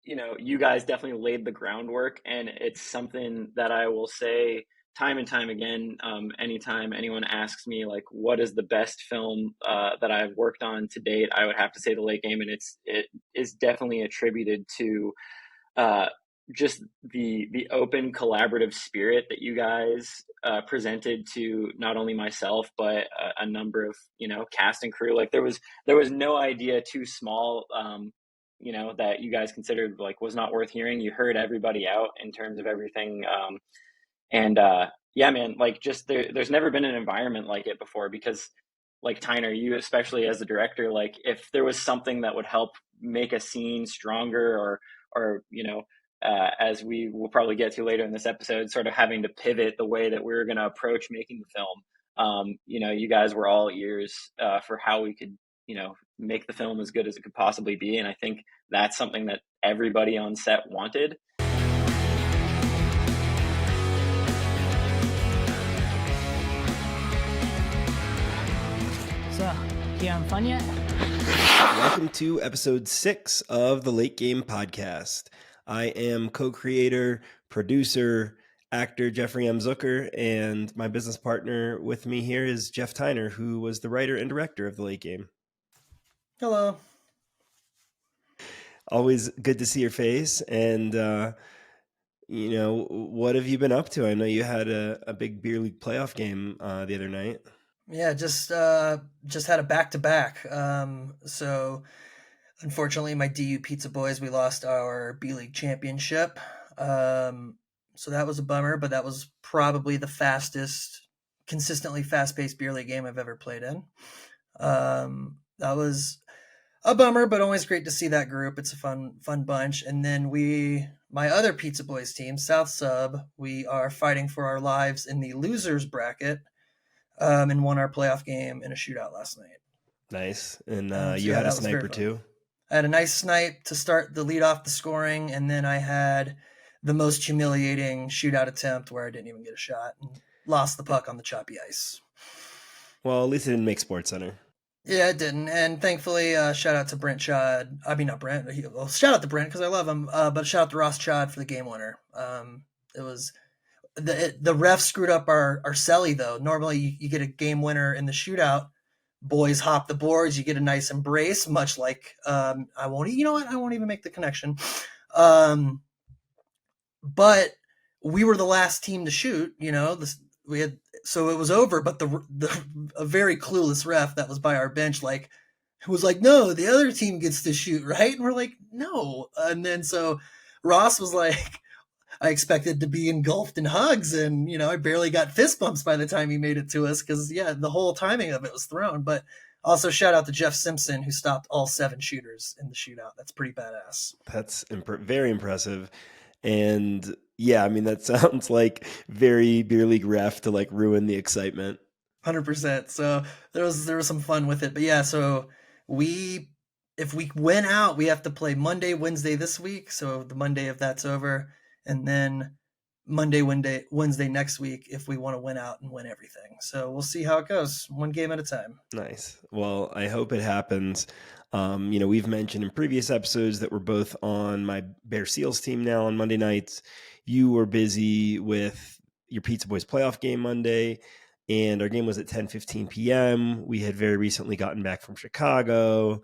you guys definitely laid the groundwork, and it's something that I will say time and time again. Anytime anyone asks me like, what is the best film that I've worked on to date, I would have to say The Late Game, and it is definitely attributed to uh, just the open collaborative spirit that you guys presented to not only myself but a number of cast and crew. Like there was no idea too small, that you guys considered like was not worth hearing. You heard everybody out in terms of everything, and yeah, man, like just there's never been an environment like it before, because like Tyner, you especially as the director, like if there was something that would help make a scene stronger, or as we will probably get to later in this episode, sort of having to pivot the way that we were going to approach making the film. You guys were all ears for how we could, make the film as good as it could possibly be. And I think that's something that everybody on set wanted. So, you having fun yet? Welcome to episode 6 of the Late Game podcast. I am co-creator, producer, actor Jeffrey M. Zucker, and my business partner with me here is Jeff Tyner, who was the writer and director of the Late Game. Hello. Always good to see your face. And, what have you been up to? I know you had a big beer league playoff game the other night. Yeah, just had a back-to-back. So unfortunately, my DU Pizza Boys, we lost our B League championship. So that was a bummer, but that was probably the fastest, consistently fast-paced beer league game I've ever played in. That was a bummer, but always great to see that group. It's a fun bunch. And then my other Pizza Boys team, South Sub, we are fighting for our lives in the losers bracket. And won our playoff game in a shootout last night. Nice. And you had a sniper too? I had a nice snipe to start the lead off the scoring, and then I had the most humiliating shootout attempt where I didn't even get a shot and lost the puck on the choppy ice. Well, at least it didn't make SportsCenter. Yeah, it didn't. And thankfully, shout out to Brent Chod. I mean, not Brent. Well, shout out to Brent because I love him. But shout out to Ross Chod for the game winner. It was... The ref screwed up our celly though. Normally you get a game winner in the shootout. Boys hop the boards. You get a nice embrace, much like I won't even make the connection. But we were the last team to shoot. So it was over. But a very clueless ref that was by our bench was like, no, the other team gets to shoot, right? And we're like, no. And then so Ross was like, I expected to be engulfed in hugs, and I barely got fist bumps by the time he made it to us because the whole timing of it was thrown. But also shout out to Jeff Simpson, who stopped all 7 shooters in the shootout. That's pretty badass. That's very impressive. And yeah, I mean, that sounds like very beer league ref to like ruin the excitement. 100%. So there was some fun with it. But yeah, so if we win out, we have to play Monday, Wednesday this week. So the Monday, if that's over, and then Monday, Wednesday next week if we want to win out and win everything. So we'll see how it goes, one game at a time. Nice. Well, I hope it happens. We've mentioned in previous episodes that we're both on my Bear Seals team now on Monday nights. You were busy with your Pizza Boys playoff game Monday, and our game was at 10:15 p.m. We had very recently gotten back from Chicago.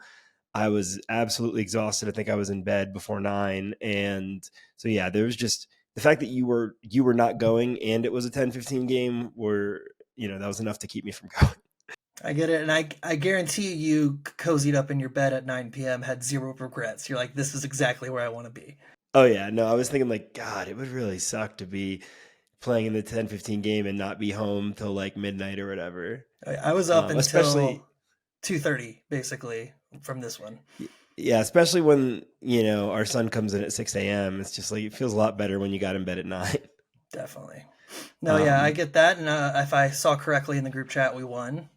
I was absolutely exhausted. I think I was in bed before 9. And so, yeah, there was just the fact that you were not going and it was a 10-15 game that was enough to keep me from going. I get it. And I guarantee you cozied up in your bed at 9 p.m., had zero regrets. You're like, this is exactly where I want to be. Oh, yeah. No, I was thinking like, God, it would really suck to be playing in the 10-15 game and not be home till like midnight or whatever. I was up until 2:30, basically, from this one. Yeah, especially when, our son comes in at 6 a.m. It's just like, it feels a lot better when you got in bed at 9. Definitely. No, yeah, I get that. And if I saw correctly in the group chat, we won.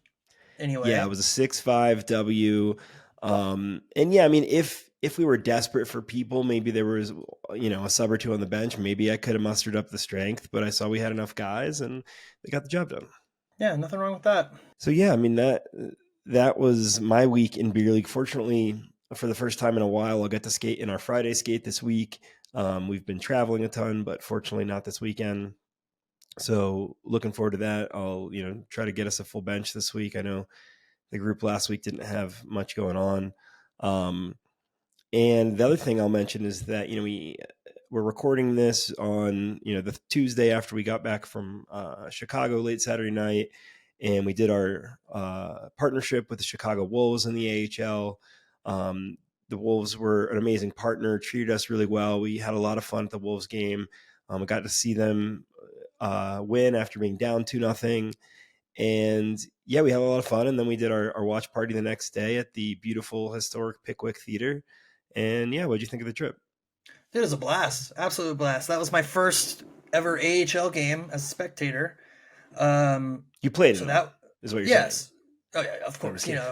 Anyway. Yeah, it was a 6-5 W. And yeah, I mean, if we were desperate for people, maybe there was, a sub or two on the bench, maybe I could have mustered up the strength, but I saw we had enough guys and they got the job done. Yeah, nothing wrong with that. So yeah, I mean, that was my week in beer league. Fortunately, for the first time in a while, I'll get to skate in our Friday skate this week. We've been traveling a ton, but fortunately not this weekend. So looking forward to that. I'll, try to get us a full bench this week. I know the group last week didn't have much going on. And the other thing I'll mention is that, we're recording this on, the Tuesday after we got back from Chicago late Saturday night. And we did our partnership with the Chicago Wolves in the AHL. The Wolves were an amazing partner, treated us really well. We had a lot of fun at the Wolves game. I got to see them win after being down 2-0. And yeah, we had a lot of fun. And then we did our watch party the next day at the beautiful historic Pickwick Theater. And yeah, what'd you think of the trip? It was a blast, absolute blast. That was my first ever AHL game as a spectator. You played So it, that is what you're yes, saying. oh yeah, of course. Okay.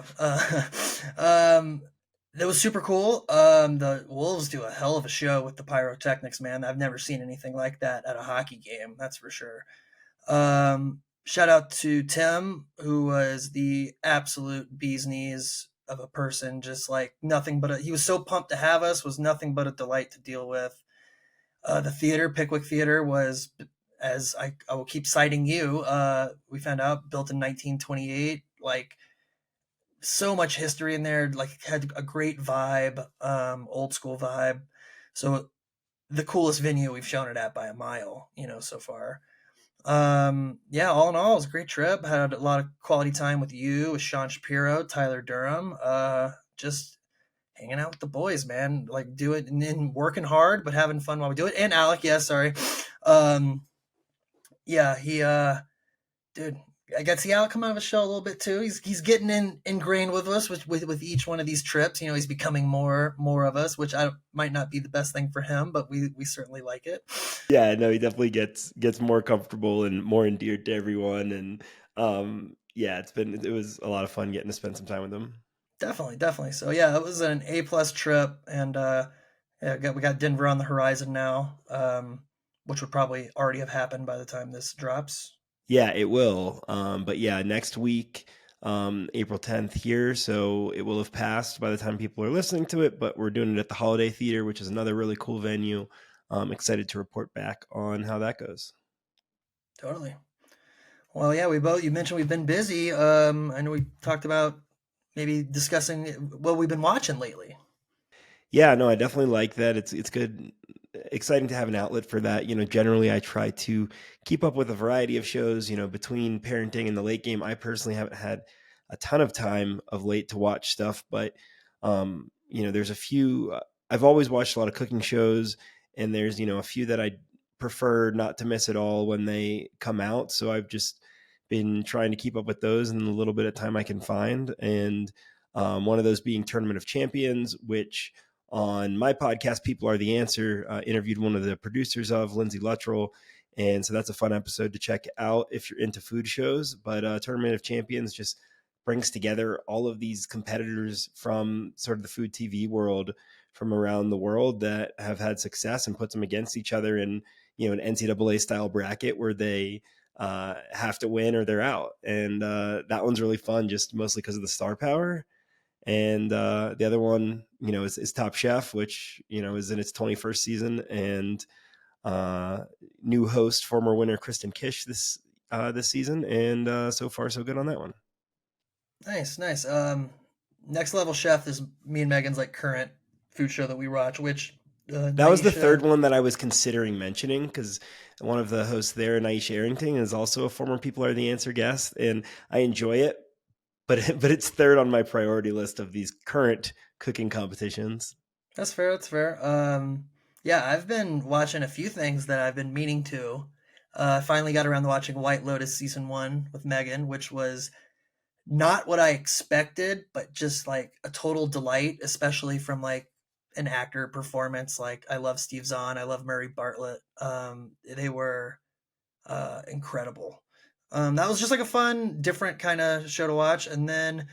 That was super cool. The Wolves do a hell of a show with the pyrotechnics, man. I've never seen anything like that at a hockey game. That's for sure. Shout out to Tim, who was the absolute bee's knees of a person, just like nothing but he was so pumped to have us, was nothing but a delight to deal with. The theater, Pickwick Theater, was, as I will keep citing you, we found out, built in 1928, like so much history in there, like had a great vibe, old school vibe. So the coolest venue we've shown it at by a mile, so far. Yeah, all in all, it was a great trip. Had a lot of quality time with you, with Sean Shapiro, Tyler Durham. Just hanging out with the boys, man. Like do it and working hard, but having fun while we do it. And Alec, yeah, sorry. Yeah, he dude, I got to see Alec come out of his shell a little bit too. He's getting ingrained with us with each one of these trips. He's becoming more of us, which might not be the best thing for him, but we certainly like it. Yeah, no, he definitely gets more comfortable and more endeared to everyone. And yeah, it was a lot of fun getting to spend some time with him. Definitely. So yeah, it was an A+ trip, and yeah, we got Denver on the horizon now, which would probably already have happened by the time this drops. Yeah, it will. But yeah, next week, April 10th here. So it will have passed by the time people are listening to it, but we're doing it at the Holiday Theater, which is another really cool venue. I'm excited to report back on how that goes. Totally. Well, yeah, you mentioned we've been busy. I know we talked about maybe discussing what we've been watching lately. Yeah, no, I definitely like that. It's good, exciting to have an outlet for that. Generally I try to keep up with a variety of shows. Between parenting and the late game, I personally haven't had a ton of time of late to watch stuff, but there's a few. I've always watched a lot of cooking shows, and there's a few that I prefer not to miss at all when they come out. So I've just been trying to keep up with those in the little bit of time I can find, and one of those being Tournament of Champions, which on my podcast, People Are the Answer, interviewed one of the producers of, Lindsay Luttrell. And so that's a fun episode to check out if you're into food shows. But Tournament of Champions just brings together all of these competitors from sort of the food TV world from around the world that have had success, and puts them against each other in, an NCAA style bracket where they have to win or they're out. And that one's really fun, just mostly because of the star power. And the other one, is Top Chef, which is in its 21st season, and new host, former winner Kristen Kish this season, and so far so good on that one. Nice. Next Level Chef is me and Megan's like current food show that we watch, which that was the Naisha, third one that I was considering mentioning, because one of the hosts there, Naisha Arrington, is also a former People Are the Answer guest, and I enjoy it. But it's third on my priority list of these current cooking competitions. That's fair. Yeah, I've been watching a few things that I've been meaning to. I finally got around to watching White Lotus season 1 with Megan, which was not what I expected, but just like a total delight, especially from like an actor performance. Like I love Steve Zahn, I love Murray Bartlett. They were incredible. That was just like a fun, different kind of show to watch. And then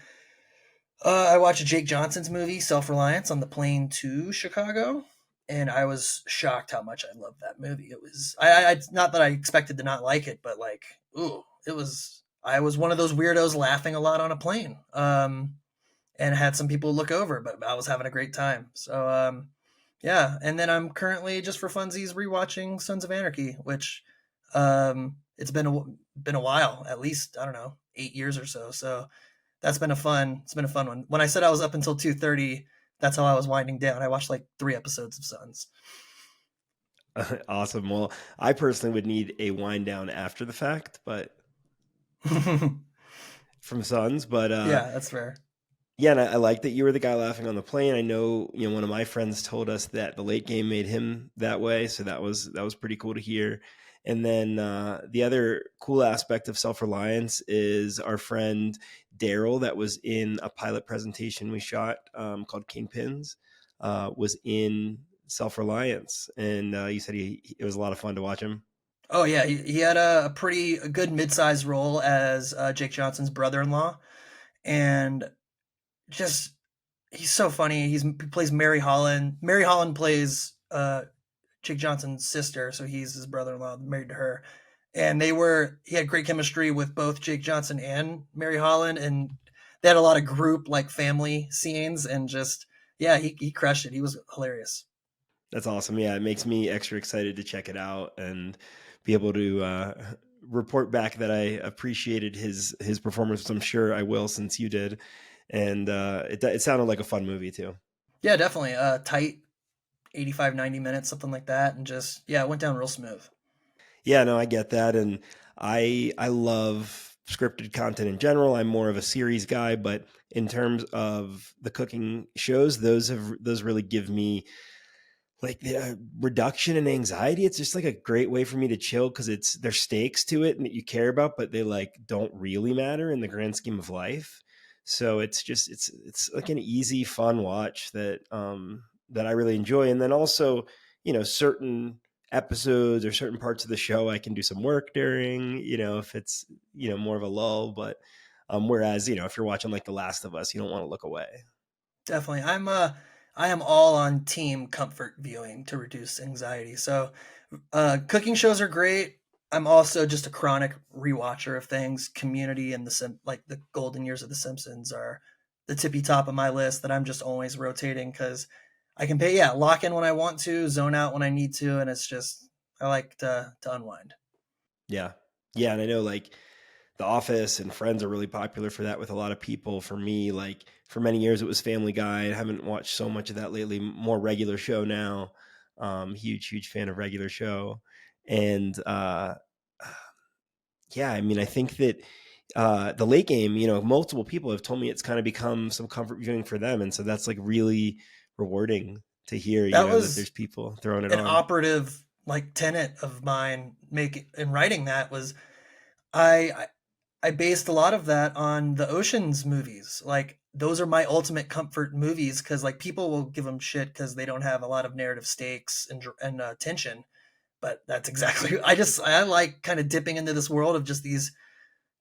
I watched Jake Johnson's movie, Self-Reliance, on the plane to Chicago, and I was shocked how much I loved that movie. It was, not that I expected to not like it, but like, ooh, it was, I was one of those weirdos laughing a lot on a plane. and had some people look over, but I was having a great time. So yeah, and then I'm currently just for funsies rewatching Sons of Anarchy, which it's been a while, at least I don't know, 8 years or so. So that's been a fun. It's been a fun one. When I said I was up until 2:30, that's how I was winding down. I watched like 3 episodes of Sons. Awesome. Well, I personally would need a wind down after the fact, but from Sons. But Yeah, that's fair. yeah, and I like that you were the guy laughing on the plane. I know, one of my friends told us that the late game made him that way, so that was pretty cool to hear. And then the other cool aspect of Self Reliance is our friend Daryl, that was in a pilot presentation we shot called Kingpins, was in Self Reliance, and you said it was a lot of fun to watch him. Oh yeah, he had a pretty good mid-sized role as Jake Johnson's brother-in-law, and just he's so funny. He plays Mary Holland. Mary Holland plays Jake Johnson's sister, so he's his brother-in-law married to her. And he had great chemistry with both Jake Johnson and Mary Holland, and they had a lot of group like family scenes, and just yeah, he crushed it. He was hilarious. That's awesome. Yeah, it makes me extra excited to check it out and be able to report back that I appreciated his performance, which I'm sure I will since you did. And it sounded like a fun movie too. Yeah, definitely. Tight 85, 90 minutes, something like that, and just yeah, it went down real smooth. Yeah, no, I get that, and I love scripted content in general. I'm more of a series guy, but in terms of the cooking shows, those really give me like the reduction in anxiety. It's just like a great way for me to chill because there's stakes to it and that you care about, but they like don't really matter in the grand scheme of life. So it's like an easy, fun watch that I really enjoy. And then also, certain episodes or certain parts of the show I can do some work during, if it's, more of a lull. But whereas, if you're watching like The Last of Us, you don't want to look away. Definitely. I am all on team comfort viewing to reduce anxiety. So cooking shows are great. I'm also just a chronic rewatcher of things. Community and like the golden years of The Simpsons are the tippy top of my list that I'm just always rotating because I can lock in when I want to, zone out when I need to, and it's just I like to unwind. Yeah. Yeah. And I know like The Office and Friends are really popular for that with a lot of people. For me, like for many years, it was Family Guy. I haven't watched so much of that lately. More Regular Show now. Huge fan of Regular Show. And yeah, I mean, I think that the late game, multiple people have told me it's kind of become some comfort viewing for them. And so that's like really rewarding to hear, That that was there's people throwing it an on. operative like tenet of mine make in writing that was I, I I based a lot of that on the Ocean's movies. Like those are my ultimate comfort movies because like people will give them shit because they don't have a lot of narrative stakes and tension. But that's exactly I like kind of dipping into this world of just these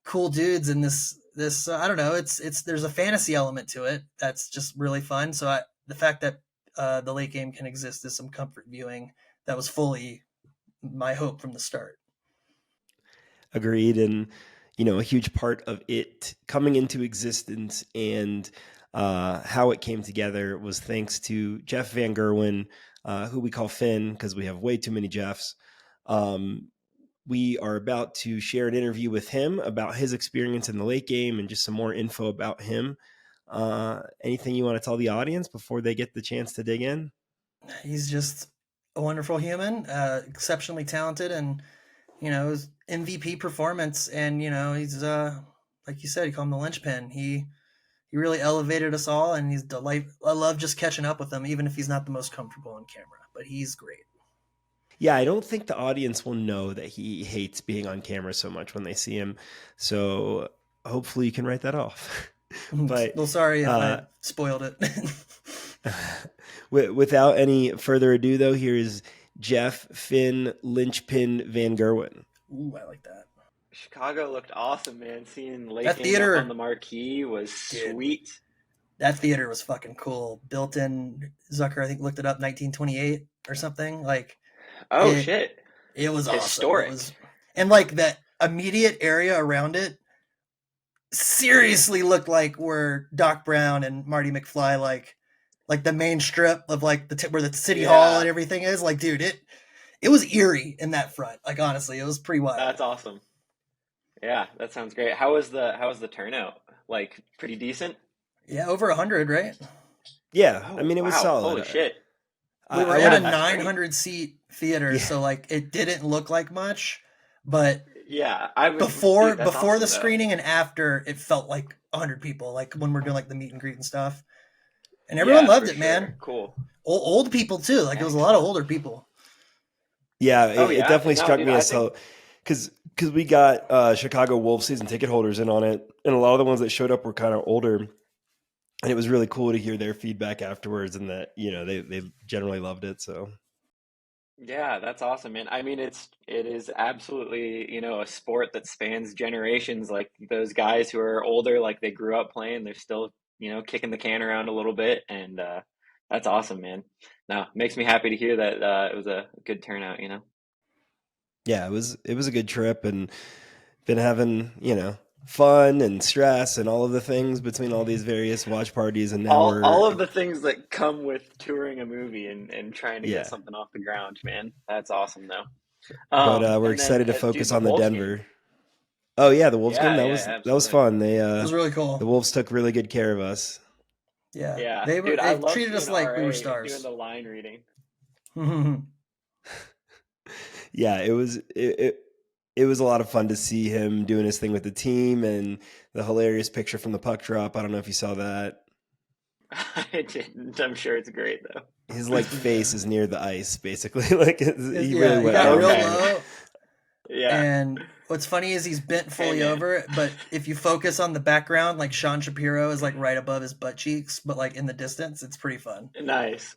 cool dudes and this I don't know it's there's a fantasy element to it that's just really fun. So the fact that the late game can exist is some comfort viewing that was fully my hope from the start. Agreed. And, a huge part of it coming into existence and how it came together was thanks to Jeff Van Gerwen, who we call Finn because we have way too many Jeffs. We are about to share an interview with him about his experience in the late game and just some more info about him. Anything you want to tell the audience before they get the chance to dig in? He's just a wonderful human, exceptionally talented, and his MVP performance. And he's like you said, you call him the linchpin. He really elevated us all, and he's delight. I love just catching up with him, even if he's not the most comfortable on camera. But he's great. Yeah, I don't think the audience will know that he hates being on camera so much when they see him. So hopefully you can write that off. But Well, sorry if I spoiled it. without any further ado, though, here's Jeff Finn Linchpin Van Gerwen. Ooh, I like that. Chicago looked awesome, man. Seeing Lake That Game theater, up on the marquee was dude, sweet. that theater was fucking cool. Built in Zucker, I think looked it up, 1928 or something. Like Oh it, shit. it was awesome. It Historic. was, and like that immediate area around it seriously looked like were Doc Brown and Marty McFly, like the main strip of like where the city hall Yeah, and everything is. Like, dude, it was eerie in that front. Like, honestly, it was pretty wild. that's awesome. Yeah, that sounds great. How was the turnout? Like pretty decent? Yeah, over 100, right? Yeah, I Oh, mean, it was wow. solid. Holy shit. We were I in would a Yeah, have, that's great. 900 seat theater, yeah, so like it didn't look like much, but Yeah, I would, before dude, that's before the awesome though. screening and after, it felt like 100 people. Like when we're doing like the meet and greet and stuff, and everyone Yeah, loved for it, man. sure. Cool. Old people too. Like it was a lot of Excellent. older people. yeah, Oh it yeah. definitely No, struck dude, me I as think so because we got Chicago Wolves season ticket holders in on it, and a lot of the ones that showed up were kind of older, and it was really cool to hear their feedback afterwards, and that they generally loved it. So yeah, that's awesome, man. I mean, it is absolutely, a sport that spans generations. Like those guys who are older, like they grew up playing, they're still, kicking the can around a little bit, and that's awesome, man. No, makes me happy to hear that it was a good turnout. yeah, it was a good trip, and been having fun and stress and all of the things between all these various watch parties, and now All we're of the things that come with touring a movie and trying to get yeah, something off the ground, man. That's awesome though. but we're And then excited to dude, focus the on the Wolves game. Denver. Oh yeah, the Wolves game, Yeah, that yeah, was absolutely. fun. It was really cool. The Wolves took really good care of us. Yeah, Yeah, they were dude, I they love treated us seeing like we were RA doing stars. the line reading. Yeah, it was a lot of fun to see him doing his thing with the team, and the hilarious picture from the puck drop. I don't know if you saw that. I didn't. I'm sure it's great though. His like face Yeah, is near the ice, basically. Like he really yeah, he went got out real Okay. there. low. Yeah. And what's funny is he's bent Hey, fully man. over, but if you focus on the background, like Sean Shapiro is like right above his butt cheeks, but like in the distance, it's pretty fun. Nice.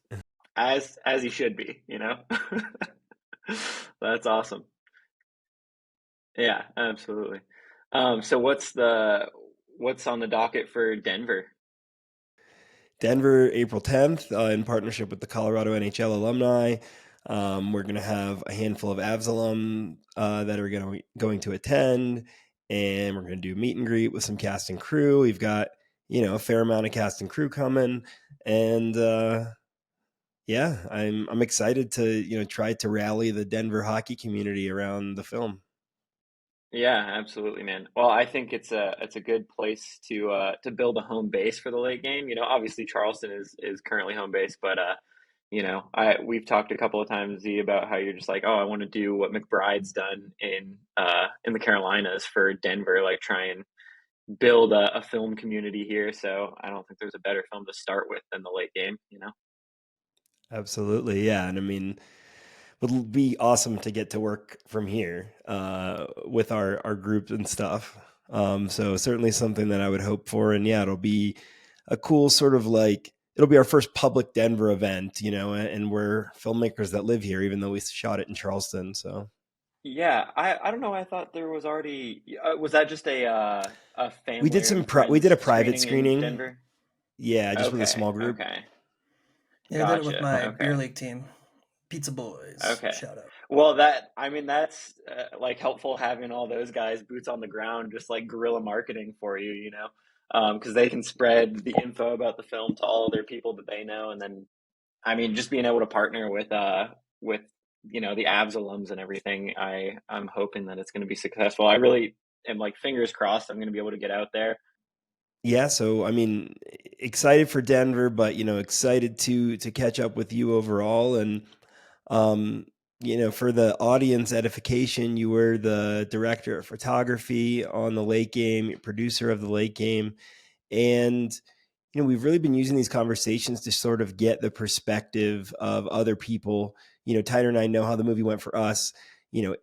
As he should be. That's awesome. Yeah, absolutely. So what's on the docket for Denver? Denver, April 10th, in partnership with the Colorado NHL alumni. We're going to have a handful of Avs alum that are going to attend, and we're going to do meet and greet with some cast and crew. We've got a fair amount of cast and crew coming, and yeah, I'm excited to try to rally the Denver hockey community around the film. Yeah, absolutely, man. Well, I think it's a good place to build a home base for the late game. Obviously Charleston is currently home base, but I we've talked a couple of times, Z, about how you're just like, oh, I want to do what McBride's done in the Carolinas for Denver, like try and build a film community here. So I don't think there's a better film to start with than the late game. Absolutely, yeah, and I mean, would be awesome to get to work from here with our group and stuff. So certainly something that I would hope for, and yeah, it'll be a cool sort of like it'll be our first public Denver event, and we're filmmakers that live here, even though we shot it in Charleston. So Yeah, I don't know. I thought there was already was that just a we did family and we did a friends private screening in screening, Denver? yeah, just with a Okay, small group. okay. Yeah, I did it with Gotcha. my beer Okay. league team, Pizza Boys. Okay. Shout out. Well, I mean, that's like helpful having all those guys boots on the ground, just like guerrilla marketing for you, because they can spread the info about the film to all of their people that they know, and then, I mean, just being able to partner with the Avs alums and everything. I'm hoping that it's going to be successful. I really am like fingers crossed. I'm going to be able to get out there. Yeah, so I mean, excited for Denver, but excited to catch up with you overall. And Um, for the audience edification, you were the director of photography on the late game, producer of the late game. And, we've really been using these conversations to sort of get the perspective of other people. Tyner and I know how the movie went for us. You know,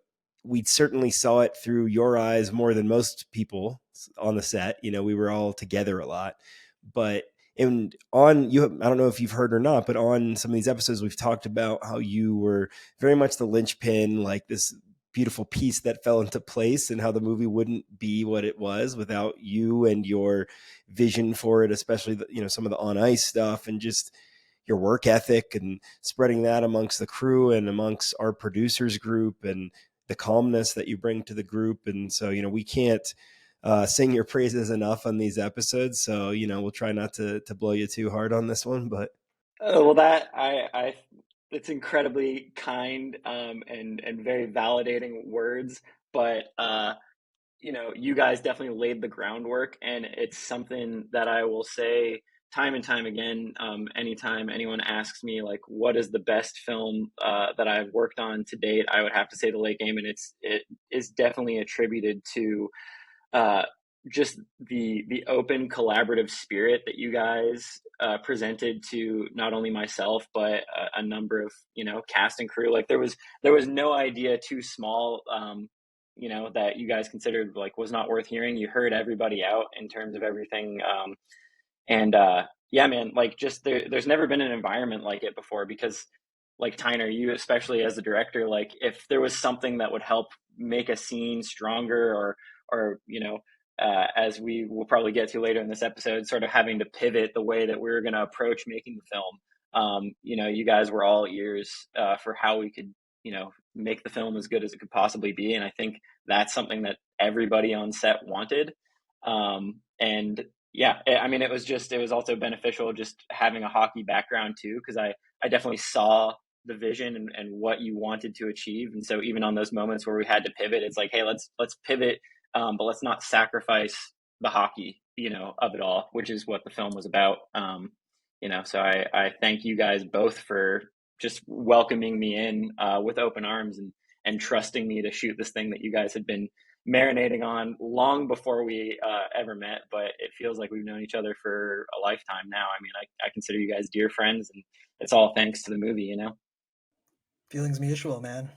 we certainly saw it through your eyes more than most people on the set. We were all together a lot. But and on you, I don't know if you've heard or not, but on some of these episodes, we've talked about how you were very much the linchpin, like this beautiful piece that fell into place, and how the movie wouldn't be what it was without you and your vision for it, especially some of the on ice stuff and just your work ethic and spreading that amongst the crew and amongst our producers group and the calmness that you bring to the group. And so, we can't sing your praises enough on these episodes. So, we'll try not to blow you too hard on this one, but Well, that I it's incredibly kind and very validating words, but you guys definitely laid the groundwork, and it's something that I will say time and time again. Anytime anyone asks me like, what is the best film that I've worked on to date, I would have to say The Late Game, and it is definitely attributed to uh, just the open collaborative spirit that you guys presented to not only myself but a number of cast and crew. Like there was no idea too small, that you guys considered like was not worth hearing. You heard everybody out in terms of everything, and yeah, man, like just there's never been an environment like it before, because like Tyner, you especially as the director, like if there was something that would help make a scene stronger, or as we will probably get to later in this episode, sort of having to pivot the way that we were going to approach making the film. You guys were all ears for how we could, make the film as good as it could possibly be, and I think that's something that everybody on set wanted. And yeah, I mean, it was also beneficial just having a hockey background too, because I definitely saw the vision and what you wanted to achieve. And so even on those moments where we had to pivot, it's like, hey, let's pivot, but let's not sacrifice the hockey, of it all, which is what the film was about. So I thank you guys both for just welcoming me in with open arms, and trusting me to shoot this thing that you guys had been marinating on long before we ever met. But it feels like we've known each other for a lifetime now. I mean, I consider you guys dear friends, and it's all thanks to the movie. Feelings mutual, man.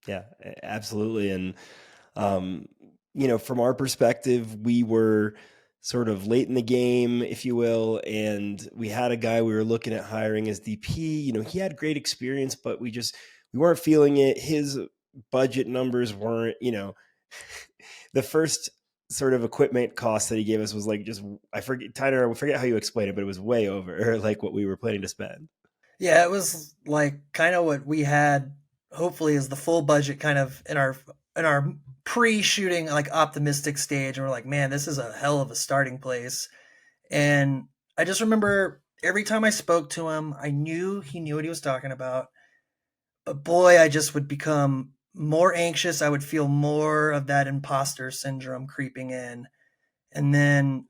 yeah, absolutely. And, from our perspective, we were sort of late in the game, if you will, and we had a guy we were looking at hiring as DP. He had great experience, but we weren't feeling it. His budget numbers weren't, the first sort of equipment cost that he gave us was like, I forget, Tyner, I forget how you explained it, but it was way over like what we were planning to spend. Yeah, it was like kind of what we had hopefully is the full budget kind of in our pre-shooting like optimistic stage, and we're like, man, this is a hell of a starting place. And I just remember every time I spoke to him, I knew he knew what he was talking about. But boy, I just would become more anxious. I would feel more of that imposter syndrome creeping in. And then,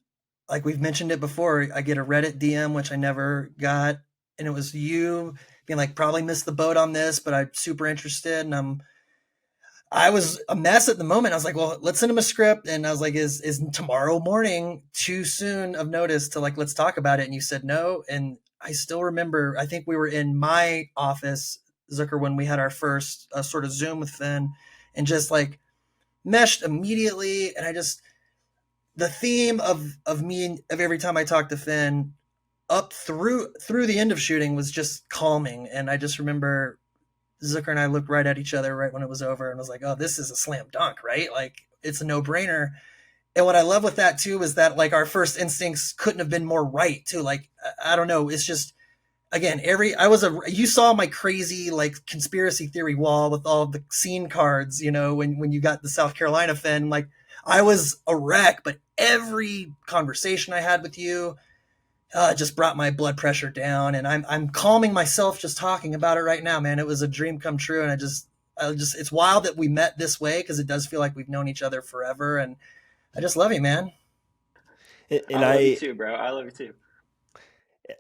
like we've mentioned it before, I get a Reddit DM, which I never got. And it was you being like, probably missed the boat on this, but I'm super interested. And I was a mess at the moment. I was like, well, let's send him a script. And I was like, is tomorrow morning too soon of notice to like, let's talk about it? And you said no. And I still remember, I think we were in my office, Zucker, when we had our first sort of Zoom with Finn, and just like meshed immediately. And the theme of me, of every time I talked to Finn up through the end of shooting was just calming. And I just remember Zucker and I looked right at each other right when it was over and was like, oh, this is a slam dunk, right? Like it's a no brainer. And what I love with that too is that like our first instincts couldn't have been more right too. Like, I don't know. It's just, again, you saw my crazy like conspiracy theory wall with all the scene cards, when you got the South Carolina Finn, like I was a wreck, but every conversation I had with you, just brought my blood pressure down, and I'm calming myself just talking about it right now, man. It was a dream come true, and it's wild that we met this way, because it does feel like we've known each other forever, and I just love you, man. And I love you too, bro. I love you too.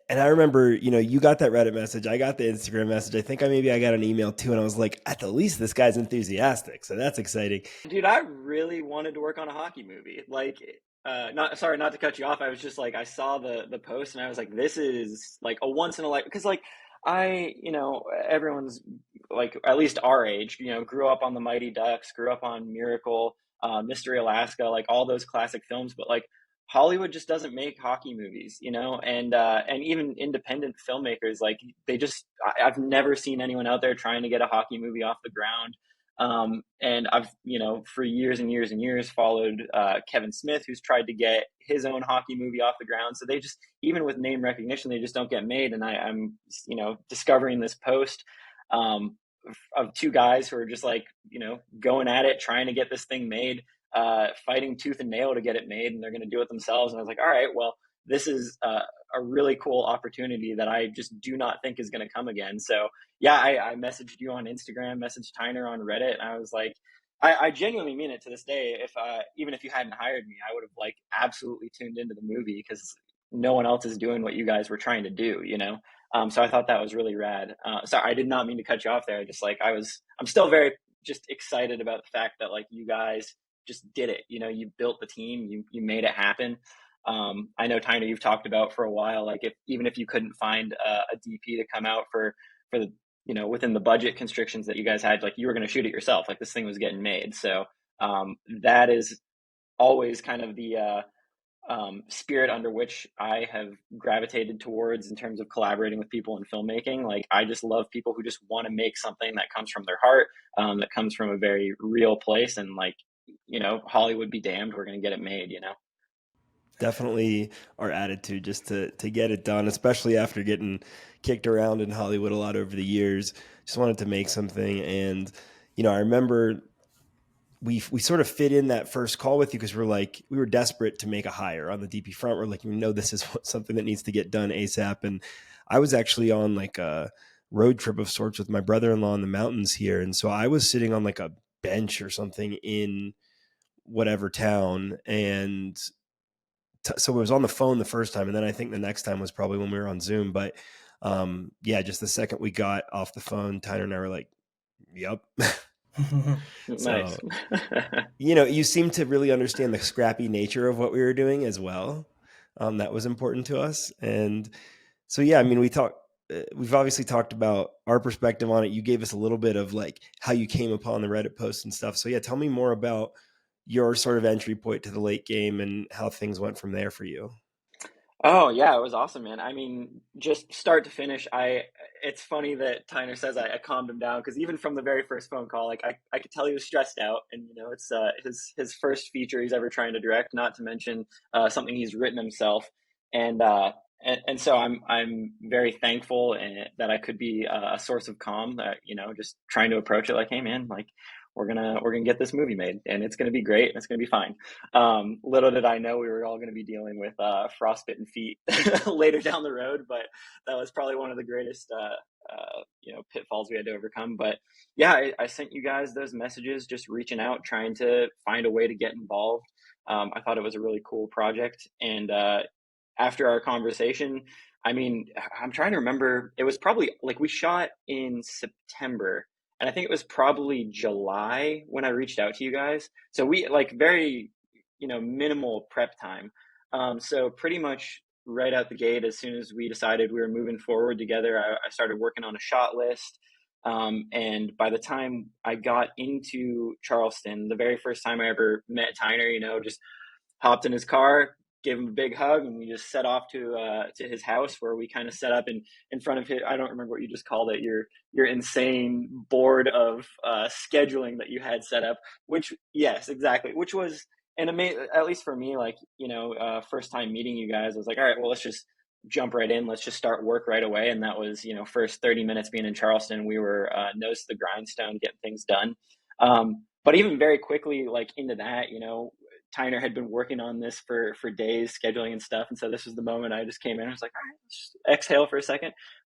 And I remember, you got that Reddit message. I got the Instagram message. I think I got an email too. And I was like, at the least, this guy's enthusiastic. So that's exciting. Dude, I really wanted to work on a hockey movie. Like, not to cut you off. I was just like, I saw the post and I was like, this is like a once in a life. Because like everyone's like, at least our age, grew up on the Mighty Ducks, grew up on Miracle, Mystery Alaska, like all those classic films. But like, Hollywood just doesn't make hockey movies, and even independent filmmakers, like I've never seen anyone out there trying to get a hockey movie off the ground. And I've, for years and years and years followed Kevin Smith, who's tried to get his own hockey movie off the ground. So they just, even with name recognition, they just don't get made. And I'm, discovering this post of two guys who are just like, going at it, trying to get this thing made. fighting tooth and nail to get it made, and they're going to do it themselves. And I was like, all right, well, this is a really cool opportunity that I just do not think is going to come again. So yeah, I messaged you on Instagram, messaged Tyner on Reddit, and I was like, I genuinely mean it to this day. If even if you hadn't hired me, I would have like absolutely tuned into the movie because no one else is doing what you guys were trying to do, you know? So I thought that was really rad. Sorry, I did not mean to cut you off there. Just like I'm still very just excited about the fact that like you guys just did it. You know, you built the team, you made it happen. I know Tyner, you've talked about for a while, like even if you couldn't find a DP to come out for the, you know, within the budget constrictions that you guys had, like you were going to shoot it yourself. Like this thing was getting made. So that is always kind of the spirit under which I have gravitated towards in terms of collaborating with people in filmmaking. Like I just love people who just want to make something that comes from their heart, that comes from a very real place. And like, you know, Hollywood be damned, we're going to get it made, you know? Definitely our attitude just to get it done, especially after getting kicked around in Hollywood a lot over the years. Just wanted to make something. And, you know, I remember we sort of fit in that first call with you because we were desperate to make a hire on the DP front. We're like, you know, this is something that needs to get done ASAP. And I was actually on like a road trip of sorts with my brother-in-law in the mountains here. And so I was sitting on like a bench or something in whatever town. And so it was on the phone the first time. And then I think the next time was probably when we were on Zoom. But yeah, just the second we got off the phone, Tyner and I were like, yep. Nice. So, you know, you seem to really understand the scrappy nature of what we were doing as well. That was important to us. And so, yeah, I mean, we've obviously talked about our perspective on it. You gave us a little bit of like how you came upon the Reddit posts and stuff. So yeah, tell me more about your sort of entry point to the late game and how things went from there for you. Oh yeah, it was awesome, man. I mean, just start to finish, it's funny that Tyner says I calmed him down because even from the very first phone call, like I could tell he was stressed out, and you know, it's his first feature he's ever trying to direct, not to mention something he's written himself, and and so I'm very thankful that I could be a source of calm, that you know, just trying to approach it like, hey man, like we're gonna get this movie made, and it's gonna be great, and it's gonna be fine. Little did I know we were all going to be dealing with frostbitten feet later down the road, but that was probably one of the greatest, you know, pitfalls we had to overcome. But yeah, I sent you guys those messages, just reaching out, trying to find a way to get involved. I thought it was a really cool project, and after our conversation, I mean, I'm trying to remember. It was probably like we shot in September, and I think it was probably July when I reached out to you guys. So we like very, you know, minimal prep time. So pretty much right out the gate, as soon as we decided we were moving forward together, I started working on a shot list. And by the time I got into Charleston, the very first time I ever met Tyner, you know, just hopped in his car, gave him a big hug, and we just set off to his house where we kind of set up in front of his, I don't remember what you just called it, your insane board of scheduling that you had set up, which yes, exactly, which was an amazing, at least for me, like, you know, first time meeting you guys, I was like, all right, well, let's just jump right in, let's just start work right away. And that was, you know, first 30 minutes being in Charleston, we were nose to the grindstone getting things done. But even very quickly, like into that, you know, Tyner had been working on this for days, scheduling and stuff, and so this was the moment I just came in. I was like, all right, let's just exhale for a second,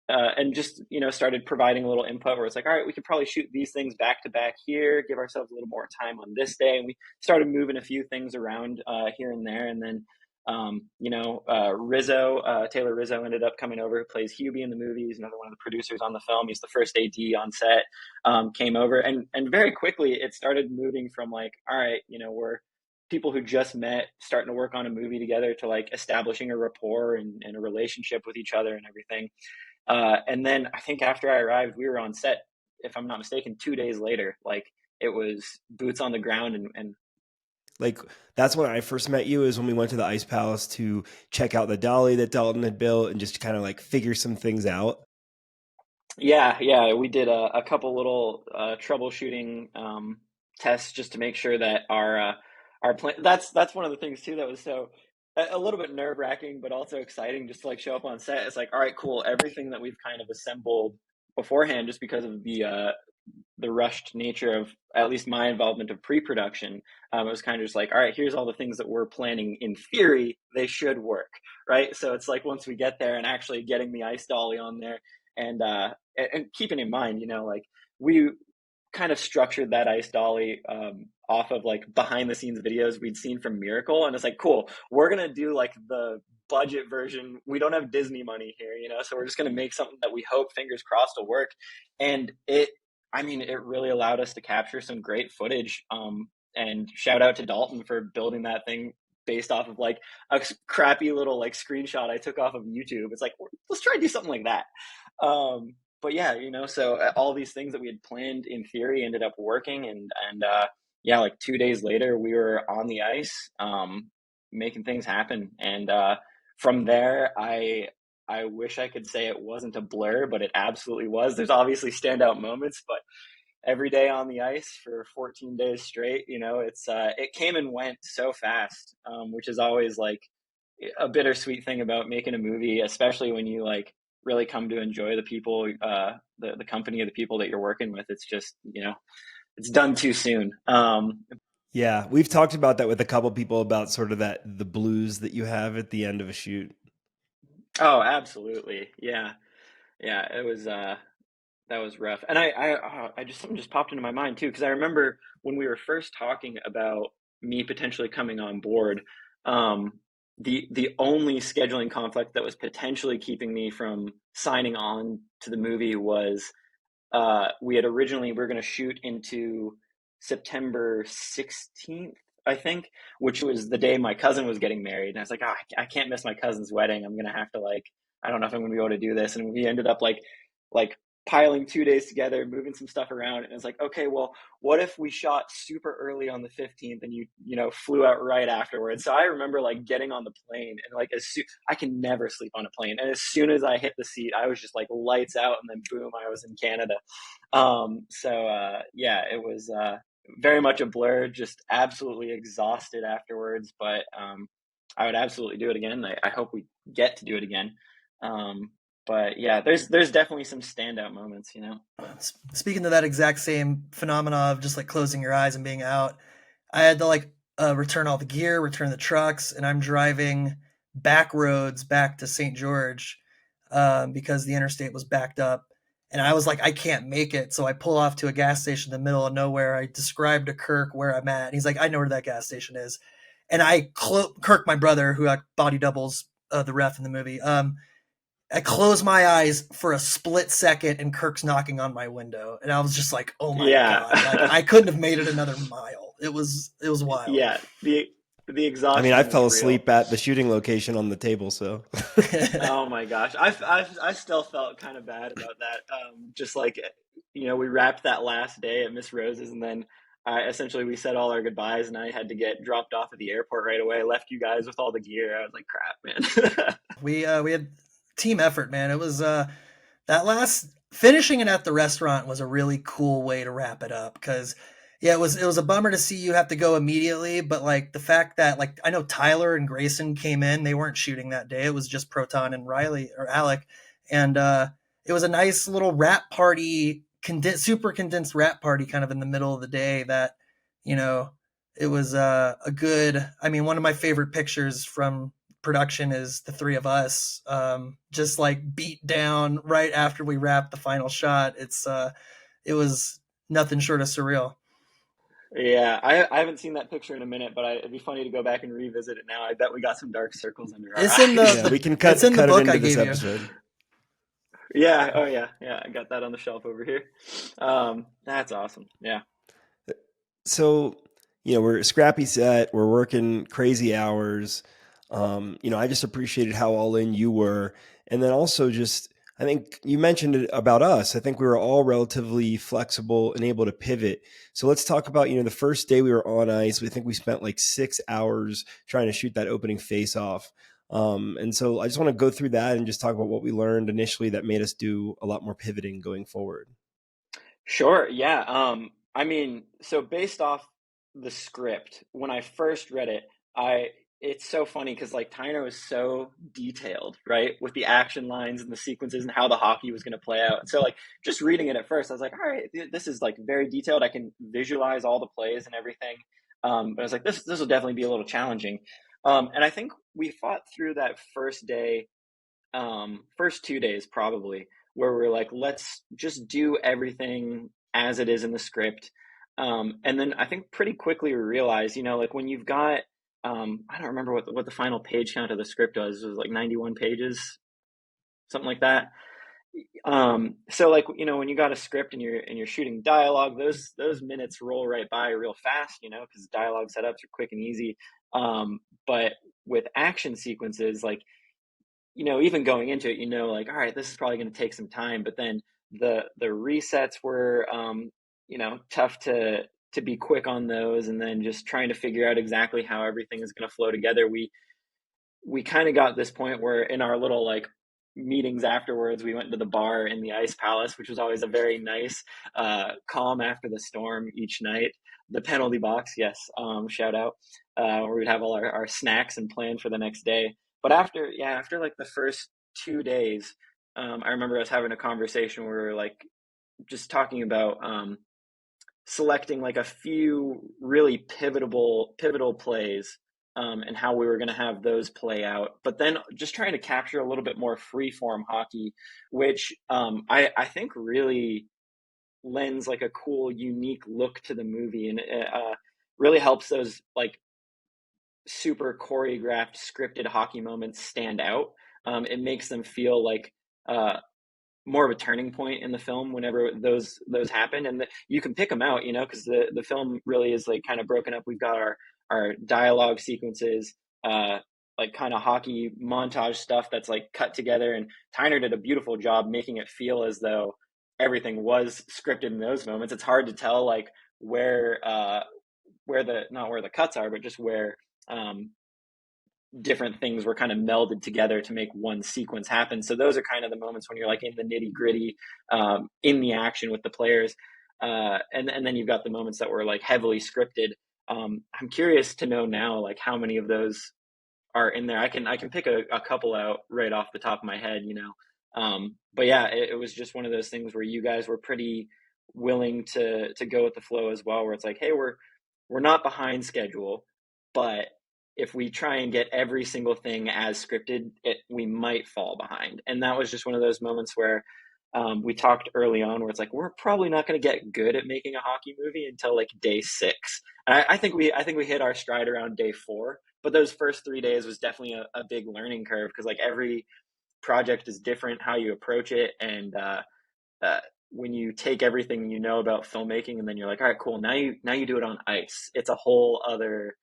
and just, you know, started providing a little input where it's like, all right, we could probably shoot these things back to back here, give ourselves a little more time on this day, and we started moving a few things around here and there, and then you know, Taylor Rizzo ended up coming over, who plays Hubie in the movie. He's another one of the producers on the film. He's the first AD on set. Came over, and very quickly it started moving from like, all right, you know, we're people who just met starting to work on a movie together to like establishing a rapport and a relationship with each other and everything. And then I think after I arrived, we were on set, if I'm not mistaken, 2 days later. Like it was boots on the ground, and Like that's when I first met you, is when we went to the Ice Palace to check out the dolly that Dalton had built and just kind of like figure some things out. yeah, we did a couple little troubleshooting tests just to make sure that our plan. That's one of the things too that was so a little bit nerve wracking, but also exciting. Just to like show up on set, it's like, all right, cool. Everything that we've kind of assembled beforehand, just because of the rushed nature of at least my involvement of pre-production, it was kind of just like, all right, here's all the things that we're planning. In theory, they should work, right? So it's like once we get there and actually getting the ice dolly on there, and keeping in mind, like we kind of structured that ice dolly off of like behind the scenes videos we'd seen from Miracle, and it's like, cool, we're gonna do like the budget version. We don't have Disney money here, so we're just gonna make something that we hope, fingers crossed, will work. And it really allowed us to capture some great footage. And shout out to Dalton for building that thing based off of like a crappy little like screenshot I took off of YouTube. It's like, let's try to do something like that. But yeah, so all these things that we had planned in theory ended up working, and yeah, like 2 days later we were on the ice, making things happen. And from there, I wish I could say it wasn't a blur, but it absolutely was. There's obviously standout moments, but every day on the ice for 14 days straight, it came and went so fast, which is always like a bittersweet thing about making a movie, especially when you like really come to enjoy the people, the company of the people that you're working with. It's just, it's done too soon. Yeah, we've talked about that with a couple people about sort of the blues that you have at the end of a shoot. Oh, absolutely. Yeah. Yeah. It was, that was rough. And something just popped into my mind too, because I remember when we were first talking about me potentially coming on board, the only scheduling conflict that was potentially keeping me from signing on to the movie was we were going to shoot into September 16th, I think, which was the day my cousin was getting married. And I was like, I can't miss my cousin's wedding. I'm going to have to like, I don't know if I'm going to be able to do this. And we ended up like piling 2 days together, moving some stuff around. And it's like, okay, well, what if we shot super early on the 15th and you flew out right afterwards? So I remember like getting on the plane and like I can never sleep on a plane. And as soon as I hit the seat, I was just like lights out, and then boom, I was in Canada. Yeah, it was very much a blur, just absolutely exhausted afterwards. But I would absolutely do it again. I hope we get to do it again. But yeah, there's definitely some standout moments, Speaking to that exact same phenomena of just like closing your eyes and being out, I had to like return all the gear, return the trucks, and I'm driving back roads back to St. George because the interstate was backed up. And I was like, I can't make it. So I pull off to a gas station in the middle of nowhere. I described to Kirk where I'm at. And he's like, I know where that gas station is. And Kirk, my brother, who body doubles the ref in the movie, I close my eyes for a split second, and Kirk's knocking on my window, and I was just like, "Oh my god!" Like, I couldn't have made it another mile. It was wild. Yeah, the exhaustion. I mean, I fell asleep at the shooting location on the table. So, oh my gosh, I still felt kind of bad about that. Just like, we wrapped that last day at Miss Rose's, and then essentially we said all our goodbyes, and I had to get dropped off at the airport right away. I left you guys with all the gear. I was like, crap, man. we had team effort, man. It was that last finishing it at the restaurant was a really cool way to wrap it up, because yeah, it was a bummer to see you have to go immediately, but like the fact that like I know Tyler and Grayson came in, they weren't shooting that day. It was just Proton and Riley or Alec, and it was a nice little wrap party, super condensed wrap party, kind of in the middle of the day. That it was a good. I mean, one of my favorite pictures from production is the three of us just like beat down right after we wrapped the final shot. It was nothing short of surreal. Yeah, I haven't seen that picture in a minute, but it'd be funny to go back and revisit it now. I bet we got some dark circles under our It's eyes. in the we can cut, it's in the cut book it into I this gave episode. Yeah. Oh yeah. I got that on the shelf over here. That's awesome. Yeah. So, we're a scrappy set. We're working crazy hours. I just appreciated how all in you were. And then also just, I think you mentioned it about us. I think we were all relatively flexible and able to pivot. So let's talk about, the first day we were on ice. We think we spent like 6 hours trying to shoot that opening face off. And so I just want to go through that and just talk about what we learned initially that made us do a lot more pivoting going forward. Sure. Yeah. So based off the script, when I first read it, it's so funny because like Tyner was so detailed, right, with the action lines and the sequences and how the hockey was going to play out. And so like just reading it at first, I was like, all right, this is like very detailed. I can visualize all the plays and everything. But I was like, this will definitely be a little challenging. And I think we fought through that first day, first 2 days probably, where we're like, let's just do everything as it is in the script. And then I think pretty quickly we realized, like when you've got, I don't remember what the final page count of the script was. It was like 91 pages, something like that. So like, when you got a script and you're shooting dialogue, those minutes roll right by real fast, because dialogue setups are quick and easy. But with action sequences, like, even going into it, like, all right, this is probably going to take some time, but then the resets were, tough to be quick on those, and then just trying to figure out exactly how everything is going to flow together. We kind of got this point where in our little like meetings afterwards, we went to the bar in the Ice Palace, which was always a very nice, calm after the storm each night. The penalty box, yes, shout out, where we'd have all our snacks and plan for the next day. But after like the first 2 days, I remember us having a conversation where we were like just talking about selecting like a few really pivotal plays, and how we were going to have those play out, but then just trying to capture a little bit more free form hockey, which I think really lends like a cool, unique look to the movie, and really helps those like super choreographed, scripted hockey moments stand out. It makes them feel like uh, more of a turning point in the film whenever those happen, and you can pick them out, because the film really is like kind of broken up. We've got our dialogue sequences, like kind of hockey montage stuff that's like cut together, and Tyner did a beautiful job making it feel as though everything was scripted in those moments. It's hard to tell like where the not where the cuts are, but just where um different things were kind of melded together to make one sequence happen. So those are kind of the moments when you're like in the nitty gritty, in the action with the players. And then you've got the moments that were like heavily scripted. I'm curious to know now, like how many of those are in there. I can pick a couple out right off the top of my head, but yeah, it was just one of those things where you guys were pretty willing to go with the flow as well, where it's like, hey, we're not behind schedule, but if we try and get every single thing as scripted, we might fall behind. And that was just one of those moments where we talked early on where it's like, we're probably not going to get good at making a hockey movie until like day 6. And I think we hit our stride around day 4, but those first 3 days was definitely a big learning curve, because like every project is different how you approach it. And uh, when you take everything about filmmaking, and then you're like, all right, cool, now you do it on ice, it's a whole other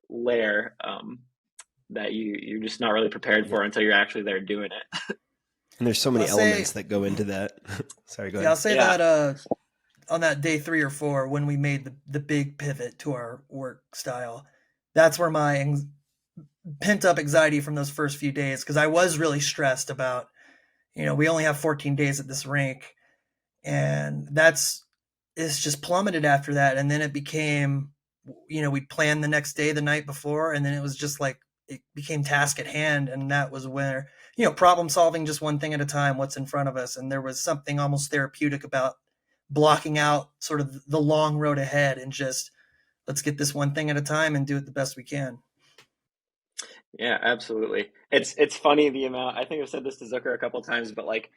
layer, that you're just not really prepared Yeah. for until you're actually there doing it. And there's so I'll many say, elements that go into that. Sorry, go yeah, I'll ahead. say Yeah. that on that day 3 or 4, when we made the big pivot to our work style, that's where my pent up anxiety from those first few days, because I was really stressed about, we only have 14 days at this rink, and it's just plummeted after that. And then it became, we'd plan the next day the night before, and then it was just like it became task at hand, and that was where problem solving just one thing at a time, what's in front of us. And there was something almost therapeutic about blocking out sort of the long road ahead, and just let's get this one thing at a time and do it the best we can. Yeah, absolutely. It's funny the amount. I think I've said this to Zucker a couple of times, but like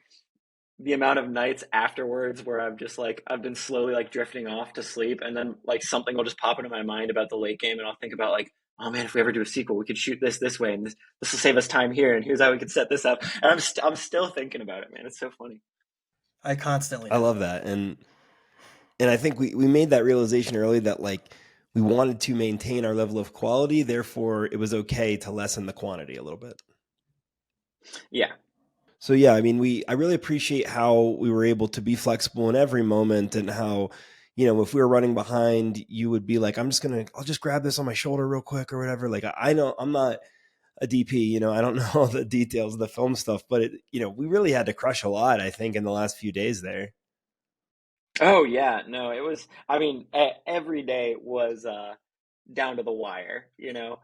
the amount of nights afterwards where I've been slowly like drifting off to sleep, and then like something will just pop into my mind about the late game, and I'll think about like, oh man, if we ever do a sequel, we could shoot this way, and this will save us time here, and here's how we could set this up. And I'm still thinking about it, man. It's so funny. I constantly I do. love that. And I think we made that realization early that like we wanted to maintain our level of quality, therefore it was okay to lessen the quantity a little bit. Yeah. So yeah, I mean, I really appreciate how we were able to be flexible in every moment, and how, if we were running behind, you would be like, I'll just grab this on my shoulder real quick or whatever. Like I know I'm not a DP, I don't know all the details of the film stuff, but we really had to crush a lot, I think, in the last few days there. Oh yeah. No, it was. I mean, every day was down to the wire, you know.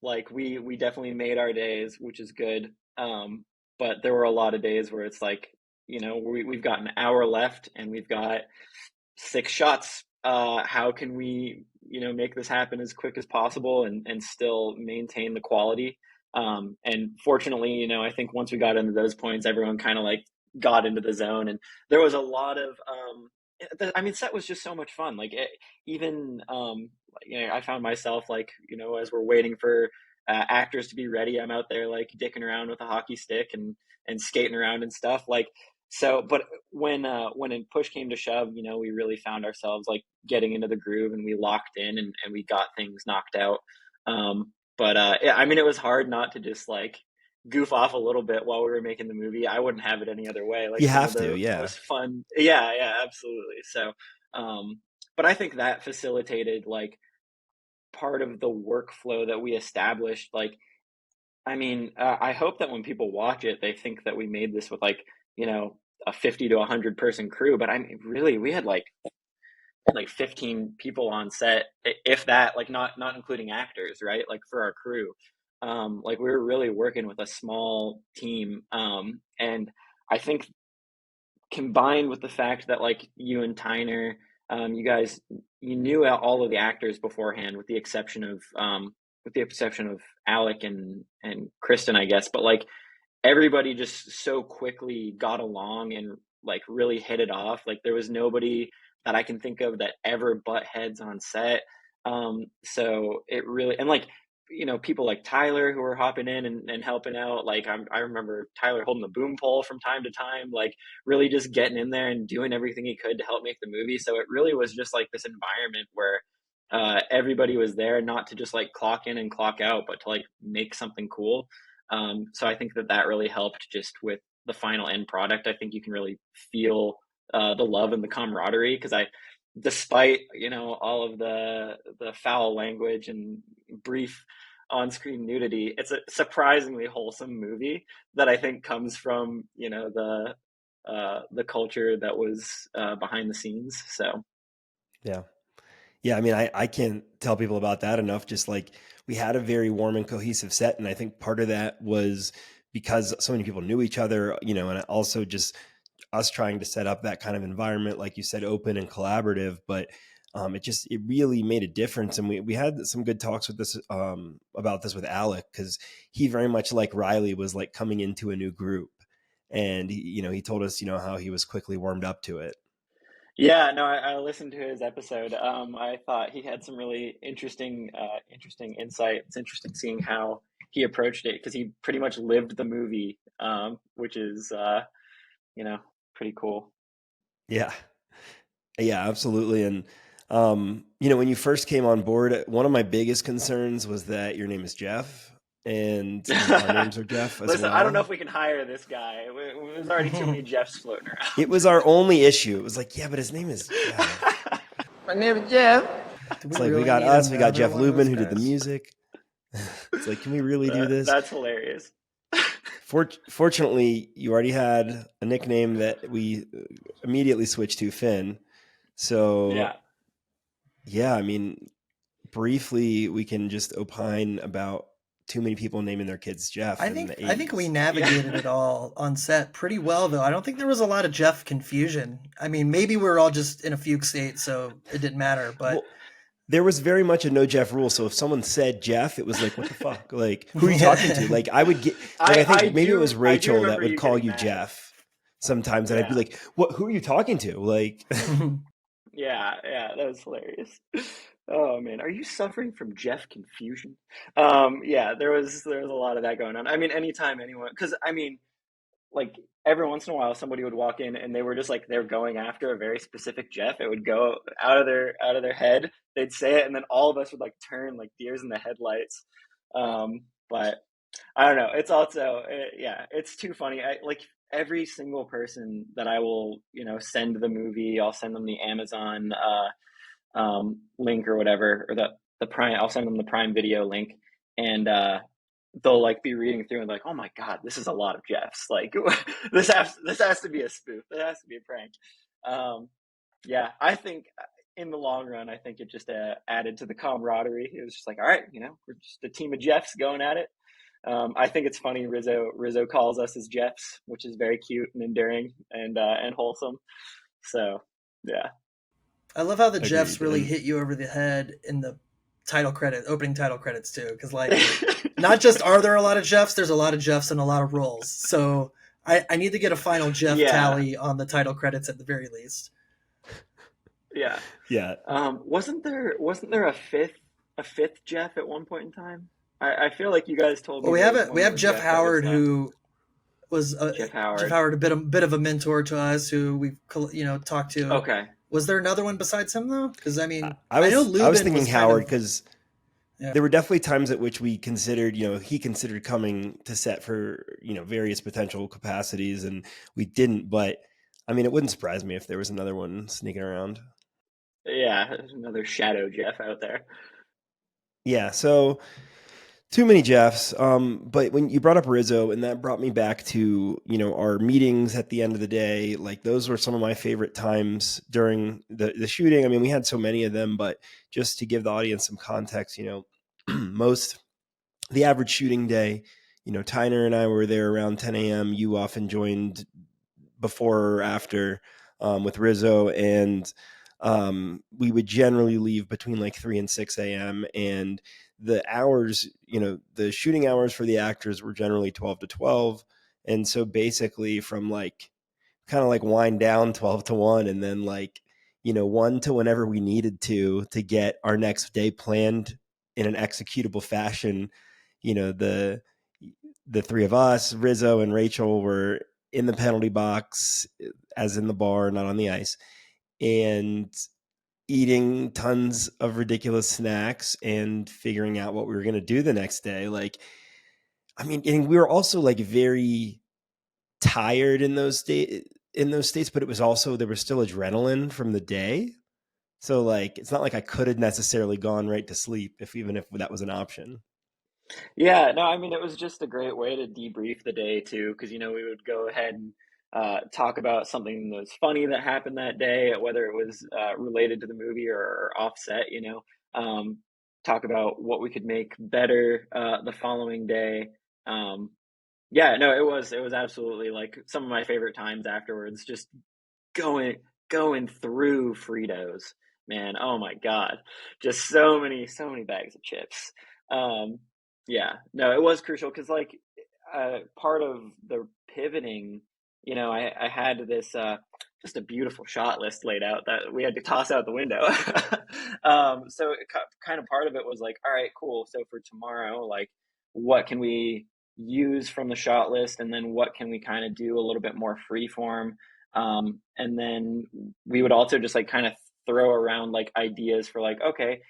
Like we definitely made our days, which is good. But there were a lot of days where it's like, you know, we've got an hour left and we've got 6 shots. How can we, you know, make this happen as quick as possible and still maintain the quality? And fortunately, you know, I think once we got into those points, everyone kind of like got into the zone, and there was a lot of, I mean, set was just so much fun. Like even, you know, I found myself like, you know, as we're waiting for actors to be ready, I'm out there like dicking around with a hockey stick and skating around and stuff. Like so, but when in push came to shove, you know, we really found ourselves like getting into the groove and we locked in and we got things knocked out. But yeah, I mean, it was hard not to just like goof off a little bit while we were making the movie. I wouldn't have it any other way. Like You some of have to, the yeah. most fun, yeah, yeah, absolutely. So, but I think that facilitated like part of the workflow that we established. Like, I mean, I hope that when people watch it, they think that we made this with like, you know, a 50 to 100 person crew. But I mean, really, we had like 15 people on set, if that, like not including actors, right? Like for our crew, like we were really working with a small team, and I think combined with the fact that like you and Tyner, you guys, you knew all of the actors beforehand, with the exception of Alec and Kristen, I guess. But like everybody just so quickly got along and like really hit it off. Like there was nobody that I can think of that ever butt heads on set. So it really, and like, you know, people like Tyler who were hopping in and helping out. Like I remember Tyler holding the boom pole from time to time, like really just getting in there and doing everything he could to help make the movie. So it really was just like this environment where everybody was there, not to just like clock in and clock out, but to like make something cool. So I think that that really helped just with the final end product. I think you can really feel the love and the camaraderie because despite, you know, all of the foul language and brief on-screen nudity, it's a surprisingly wholesome movie that I think comes from, you know, the culture that was behind the scenes. So Yeah. Yeah, I mean, I can't tell people about that enough. Just like we had a very warm and cohesive set. And I think part of that was because so many people knew each other, you know, and also just us trying to set up that kind of environment, like you said, open and collaborative. But it really made a difference. And we had some good talks with this about this with Alec, because he very much like Riley was like coming into a new group. And, you know, he told us, you know, how he was quickly warmed up to it. yeah, no, I listened to his episode. I thought he had some really interesting insight. It's interesting seeing how he approached it because he pretty much lived the movie, which is, you know, pretty cool. Yeah. Yeah, absolutely. And, you know, when you first came on board, one of my biggest concerns was that your name is Jeff and, you know, our names are Jeff as Listen, I don't know if well. we can hire this guy. There's already too many Jeffs floating It around. was our only issue. It was like, yeah, but his name is Jeff. My name is Jeff. Do we It's like, we really got need us, we got another Jeff one of Lubin those who did the guys? music. It's like, can we really do this? That's hilarious. Fortunately, you already had a nickname that we immediately switched to, Finn. So, Yeah. yeah, I mean, briefly, we can just opine about too many people naming their kids Jeff I in think the I think we 80s. navigated Yeah. it all on set pretty well, though. I don't think there was a lot of Jeff confusion. I mean, maybe we were all just in a fugue state, so it didn't matter. But Well, there was very much a no Jeff rule. So if someone said Jeff, it was like, what the fuck? Like, who are you talking to? yeah, Like, I would get, like, I think maybe it was I do Rachel that remember would you call getting you mad. Jeff sometimes. And I'd be Yeah. like, what, who are you talking to? Like, Yeah, yeah, that was hilarious. Oh man, are you suffering from Jeff confusion? Yeah, there was a lot of that going on. I mean, anytime anyone, because I mean, like every once in a while, somebody would walk in and they were just like they're going after a very specific Jeff. It would go out of their head. They'd say it, and then all of us would like turn like deers in the headlights. But I don't know. It's also yeah, it's too funny. I like every single person that I will, you know, send the movie. I'll send them the Amazon link or whatever, or the Prime. I'll send them the Prime Video link, and they'll like be reading through and like, oh my god, this is a lot of Jeffs. Like this has to be a spoof. It has to be a prank. Yeah, I think. in the long run, I think it just added to the camaraderie. It was just like, all right, we're just a team of Jeffs going at it. I think it's funny Rizzo calls us as Jeffs, which is very cute and endearing and wholesome. So yeah. I love how the Jeffs Agreed. really And hit you over the head in the opening title credits too, because like not just are there a lot of Jeffs, there's a lot of Jeffs and a lot of roles. So I need to get a final Jeff Yeah, tally on the title credits at the very least. yeah. yeah, Wasn't there a fifth Jeff at one point in time? I feel like you guys told Well, me there was we one have more Jeff Jeff that was Howard, left. who was Jeff Jeff Howard. Howard, bit of a mentor to us, who we've talked to. Okay. Was there another one besides him though? Because I mean, I I know was Lubin thinking was kind Howard of because yeah. there were definitely times at which we considered, he considered coming to set for, various potential capacities, and we didn't. But I mean, it wouldn't surprise me if there was another one sneaking around. Yeah, there's another Shadow Jeff out there. Yeah, so too many Jeffs. But when you brought up Rizzo, and that brought me back to, our meetings at the end of the day, like those were some of my favorite times during the shooting. I mean, we had so many of them, but just to give the audience some context, the average shooting day, Tyner and I were there around 10 a.m. You often joined before or after with Rizzo, and we would generally leave between like 3 and 6 a.m. And the hours, the shooting hours for the actors were generally 12 to 12. And so basically from like kind of like wind down 12 to 1, and then like 1 to whenever we needed to get our next day planned in an executable fashion. The three of us, Rizzo and Rachel, were in the penalty box, as in the bar, not on the ice, and eating tons of ridiculous snacks and figuring out what we were going to do the next day. Like, I mean, and we were also like very tired in those states, but it was also, there was still adrenaline from the day. So like, it's not like I could have necessarily gone right to sleep even if that was an option. Yeah, no, I mean it was just a great way to debrief the day too, because we would go ahead and talk about something that was funny that happened that day, whether it was related to the movie or offset. Talk about what we could make better the following day. Um, yeah, no, it was absolutely like some of my favorite times afterwards. Just going going through Fritos, man. Oh my God. Just so many bags of chips. Um, yeah, no, it was crucial because like part of the pivoting, I had this just a beautiful shot list laid out that we had to toss out the window. So kind of part of it was like, all right, cool. So for tomorrow, like, what can we use from the shot list, and then what can we kind of do a little bit more free form, and then we would also just like kind of throw around like ideas for like, okay,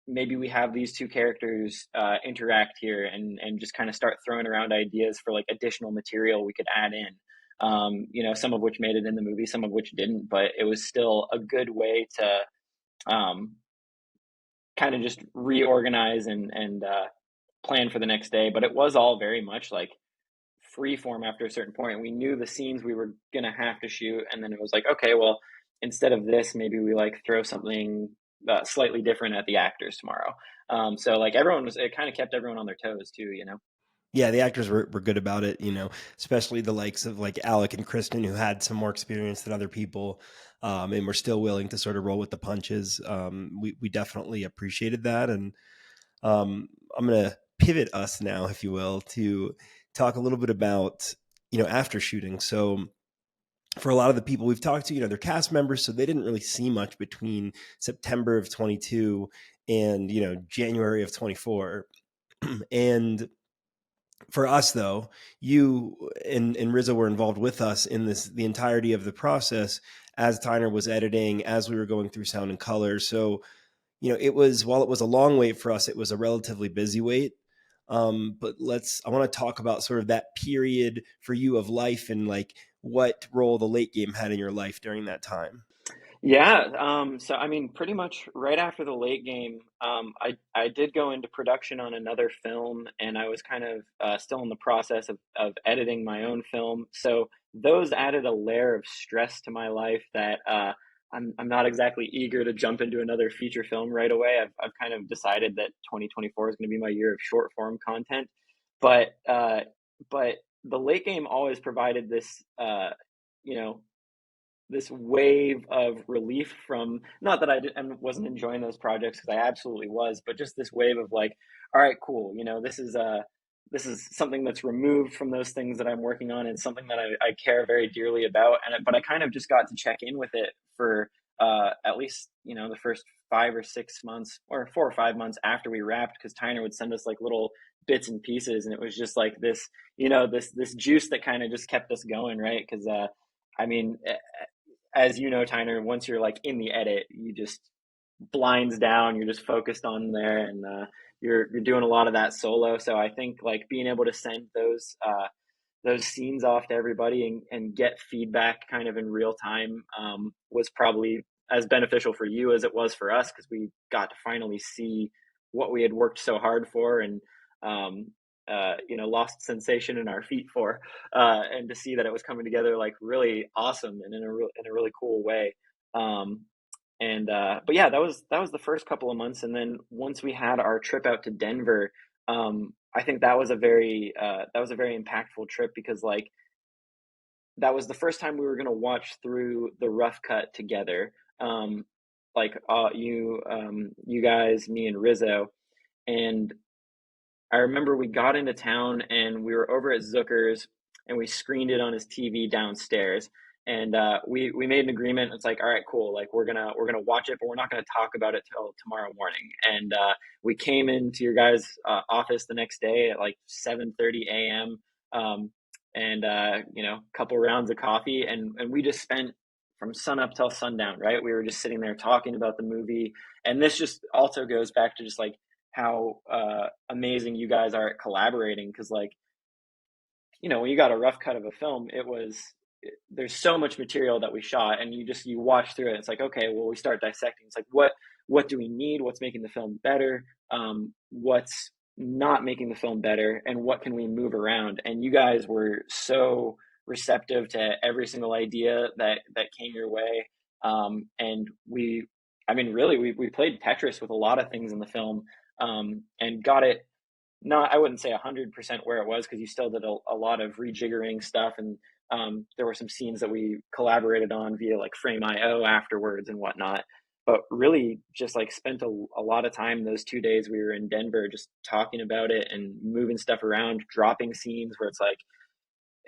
maybe we have these two characters interact here, and just kind of start throwing around ideas for like additional material we could add in. Some of which made it in the movie, some of which didn't, but it was still a good way to kind of just reorganize and plan for the next day. But it was all very much like free form after a certain point. We knew the scenes we were gonna have to shoot, and then it was like, okay, well, instead of this, maybe we like throw something slightly different at the actors tomorrow. So like it kind of kept everyone on their toes too. Yeah, the actors were good about it, especially the likes of like Alec and Kristen, who had some more experience than other people, and were still willing to sort of roll with the punches. We definitely appreciated that. And I'm going to pivot us now, if you will, to talk a little bit about, after shooting. So for a lot of the people we've talked to, they're cast members, so they didn't really see much between September of 22 and, January of 24. And for us, though, you and Rizzo were involved with us in the entirety of the process, as Tyner was editing, as we were going through sound and color. So, while it was a long wait for us, it was a relatively busy wait. But I want to talk about sort of that period for you of life, and like what role the late game had in your life during that time. Yeah, so I mean, pretty much right after the late game, I did go into production on another film, and I was kind of still in the process of editing my own film. So those added a layer of stress to my life that I'm not exactly eager to jump into another feature film right away. I've kind of decided that 2024 is going to be my year of short form content, but but the late game always provided this you know this wave of relief from, not that I wasn't enjoying those projects, because I absolutely was, but just this wave of like, all right, cool, this is something that's removed from those things that I'm working on, and something that I care very dearly about, but I kind of just got to check in with it for at least the first 5 or 6 months, or 4 or 5 months after we wrapped, because Tyner would send us like little bits and pieces, and it was just like this, this juice that kind of just kept us going, right? Because I mean, as you know, Tyner, once you're like in the edit, you just blinds down. You're just focused on there, and you're doing a lot of that solo. So I think like being able to send those scenes off to everybody, and get feedback kind of in real time was probably as beneficial for you as it was for us, because we got to finally see what we had worked so hard for, and lost sensation in our feet for, and to see that it was coming together like really awesome and in a really cool way. Um, but yeah, that was the first couple of months, and then once we had our trip out to Denver, I think that was a very impactful trip, because like that was the first time we were going to watch through the rough cut together. Like you guys, me and Rizzo, and I remember we got into town and we were over at Zucker's, and we screened it on his TV downstairs. And we made an agreement. It's like, all right, cool. Like we're gonna watch it, but we're not gonna talk about it till tomorrow morning. And we came into your guys' office the next day at like 7:30 a.m. And a couple rounds of coffee, and we just spent from sun up till sundown. Right, we were just sitting there talking about the movie, and this just also goes back to just like how amazing you guys are at collaborating, because like when you got a rough cut of a film, there's so much material that we shot, and you watch through it, it's like, okay, well, we start dissecting. It's like, what do we need, what's making the film better, what's not making the film better, and what can we move around. And you guys were so receptive to every single idea that came your way. And we played Tetris with a lot of things in the film, and got it, not, I wouldn't say 100% where it was, because you still did a lot of rejiggering stuff, and there were some scenes that we collaborated on via like Frame IO afterwards and whatnot. But really, just like spent a lot of time those 2 days we were in Denver, just talking about it and moving stuff around, dropping scenes where it's like,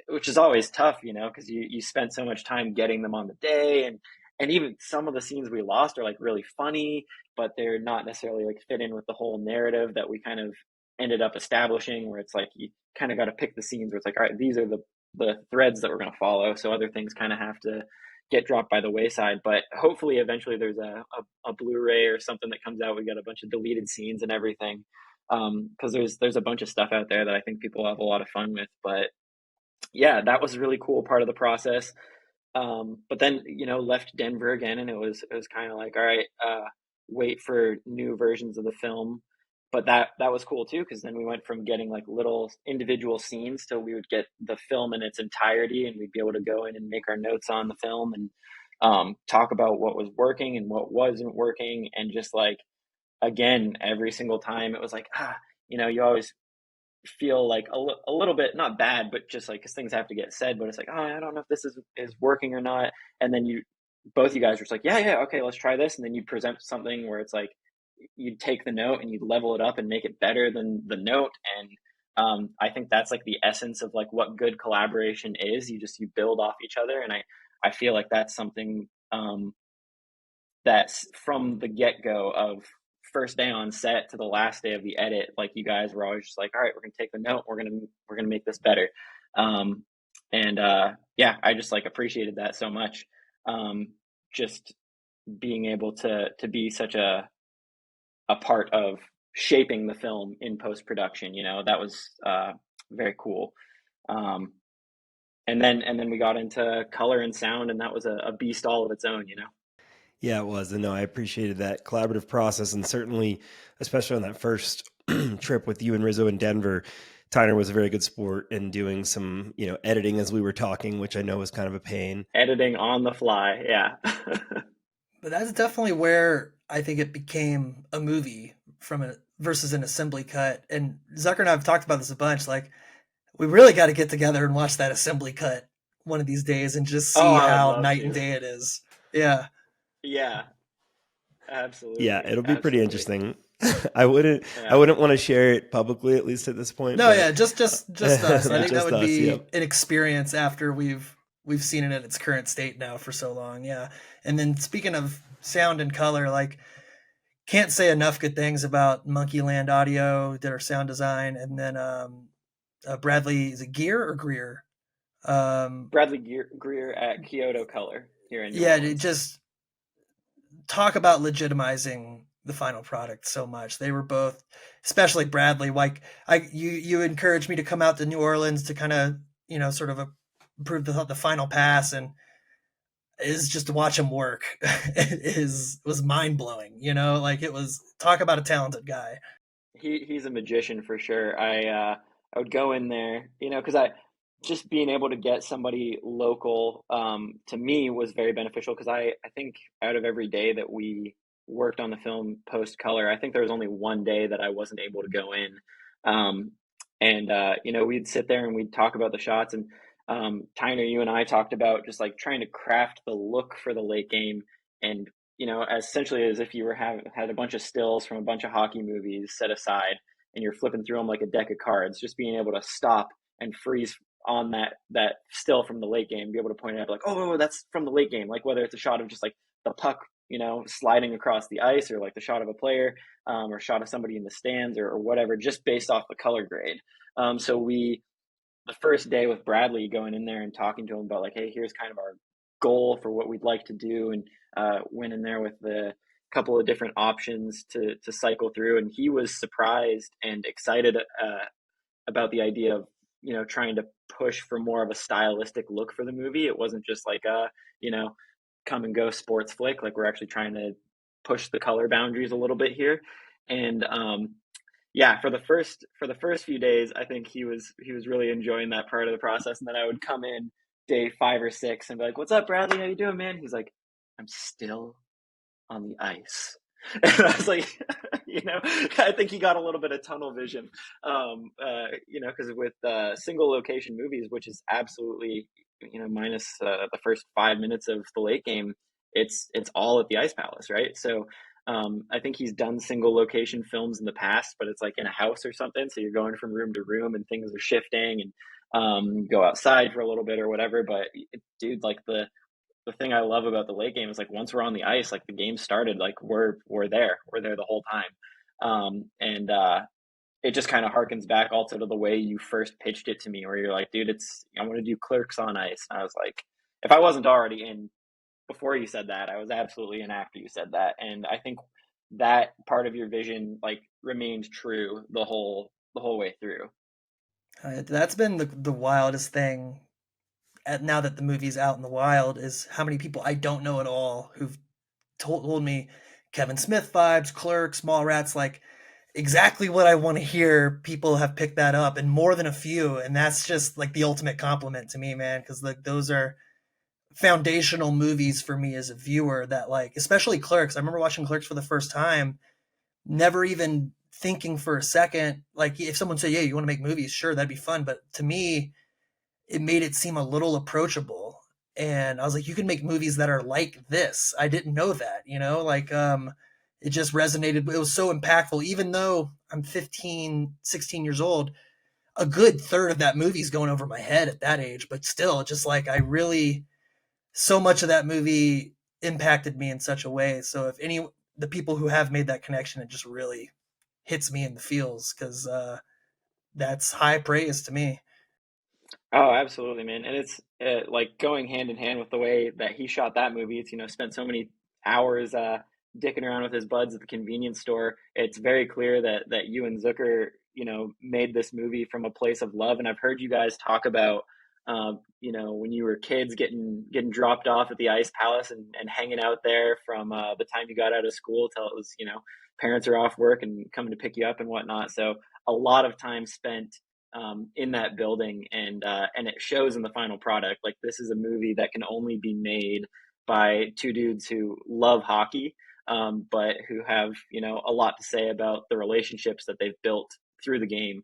which is always tough, because you spent so much time getting them on the day, and even some of the scenes we lost are like really funny, but they're not necessarily like fit in with the whole narrative that we kind of ended up establishing, where it's like you kind of got to pick the scenes where it's like, all right, these are the threads that we're going to follow, so other things kind of have to get dropped by the wayside. But hopefully eventually there's a Blu-ray or something that comes out, we got a bunch of deleted scenes and everything, because there's a bunch of stuff out there that I think people have a lot of fun with. But yeah, that was a really cool part of the process. But then, left Denver again, and it was kind of like, all right, wait for new versions of the film. But that was cool too, because then we went from getting like little individual scenes to we would get the film in its entirety, and we'd be able to go in and make our notes on the film, and talk about what was working and what wasn't working. And just like, again, every single time it was like, you always feel like a little bit not bad, but just like, because things have to get said, but it's like, oh, I don't know if this is working or not. And then both you guys were just like, yeah, okay, let's try this. And then you present something where it's like you take the note and you level it up and make it better than the note. And I think that's like the essence of like what good collaboration is. You build off each other, and I feel like that's something that's from the get-go of first day on set to the last day of the edit. Like, you guys were always just like, all right, we're gonna take the note, we're gonna make this better. And yeah, I just like appreciated that so much. Just being able to be such a part of shaping the film in post-production, that was very cool. And then we got into color and sound, and that was a beast all of its own. Yeah, it was. And no, I appreciated that collaborative process. And certainly, especially on that first trip with you and Rizzo in Denver, Tyner was a very good sport in doing some, editing as we were talking, which I know was kind of a pain. Editing on the fly. Yeah. But that's definitely where I think it became a movie from a versus an assembly cut. And Zucker and I have talked about this a bunch. Like, we really got to get together and watch that assembly cut one of these days and just Oh, see I would how love night and to. day it is. Yeah. Yeah, Yeah, absolutely, it'll be pretty absolutely. interesting. I Yeah. wouldn't want to share it publicly, at least at this point, No, but yeah, just us. I think that Yeah. just would us. be Yep. an experience after we've seen it in its current state now for so long. Yeah. And then speaking of sound and color, like, can't say enough good things about Monkeyland Audio, did our sound design, and then Bradley, is it Gear or Greer? Um, Bradley Greer at Kyoto Color here in New yeah, it Orleans. just talk about legitimizing the final product so much. They were both, especially Bradley. Like, you encouraged me to come out to New Orleans to kind of, sort of approve the final pass, and is just to watch him work is was mind blowing. Like, it was, talk about a talented guy. He's a magician for sure. I would go in there, because I just being able to get somebody local to me was very beneficial because I think out of every day that we worked on the film post color, I think there was only one day that I wasn't able to go in. And we'd sit there and we'd talk about the shots and Tyner, you and I talked about just like trying to craft the look for the late game and as essentially as if you were had a bunch of stills from a bunch of hockey movies set aside, and you're flipping through them like a deck of cards. Just being able to stop and freeze on that still from the late game, be able to point it out like, oh, that's from the late game. Like whether it's a shot of just like the puck, sliding across the ice, or like the shot of a player, or shot of somebody in the stands, or whatever, just based off the color grade. So we the first day with Bradley going in there and talking to him about like, hey, here's kind of our goal for what we'd like to do, and went in there with the couple of different options to cycle through, and he was surprised and excited about the idea of trying to push for more of a stylistic look for the movie. It wasn't just like a come and go sports flick. Like we're actually trying to push the color boundaries a little bit here, and yeah, for the first few days, I think he was really enjoying that part of the process. And then I would come in day 5 or 6 and be like, "What's up, Bradley? How you doing, man?" He's like, "I'm still on the ice." And I was like, I think he got a little bit of tunnel vision, because with single location movies, which is absolutely, minus the first 5 minutes of the late game, it's all at the Ice Palace, right? So I think he's done single location films in the past, but it's like in a house or something. So you're going from room to room and things are shifting and go outside for a little bit or whatever. But dude, like the thing I love about the late game is like once we're on the ice, like the game started, like we're there. We're there the whole time. And it just kind of harkens back also to the way you first pitched it to me, where you're like, dude, I want to do Clerks on ice. And I was like, if I wasn't already in before you said that, I was absolutely in after you said that. And I think that part of your vision like remained true the whole way through. That's been the wildest thing now that the movie's out in the wild, is how many people I don't know at all who've told me Kevin Smith vibes, Clerks, Mallrats, like exactly what I want to hear. People have picked that up, and more than a few, and that's just like the ultimate compliment to me, man, because like those are foundational movies for me as a viewer. That, like, especially Clerks. I remember watching Clerks for the first time, never even thinking for a second, like, if someone said, "Yeah, you want to make movies?" Sure, that'd be fun. But to me, it made it seem a little approachable. And I was like, you can make movies that are like this. I didn't know that, like, it just resonated. It was so impactful, even though I'm 15, 16 years old. A good third of that movie is going over my head at that age, but still, just like, I really, so much of that movie impacted me in such a way. So if any, the people who have made that connection, it just really hits me in the feels, because that's high praise to me. Oh, absolutely, man. And it's like going hand in hand with the way that he shot that movie. It's, spent so many hours dicking around with his buds at the convenience store. It's very clear that you and Zucker, made this movie from a place of love. And I've heard you guys talk about, when you were kids getting dropped off at the Ice Palace and hanging out there from the time you got out of school till it was, parents are off work and coming to pick you up and whatnot. So a lot of time spent in that building, and it shows in the final product. Like this is a movie that can only be made by two dudes who love hockey, but who have, a lot to say about the relationships that they've built through the game,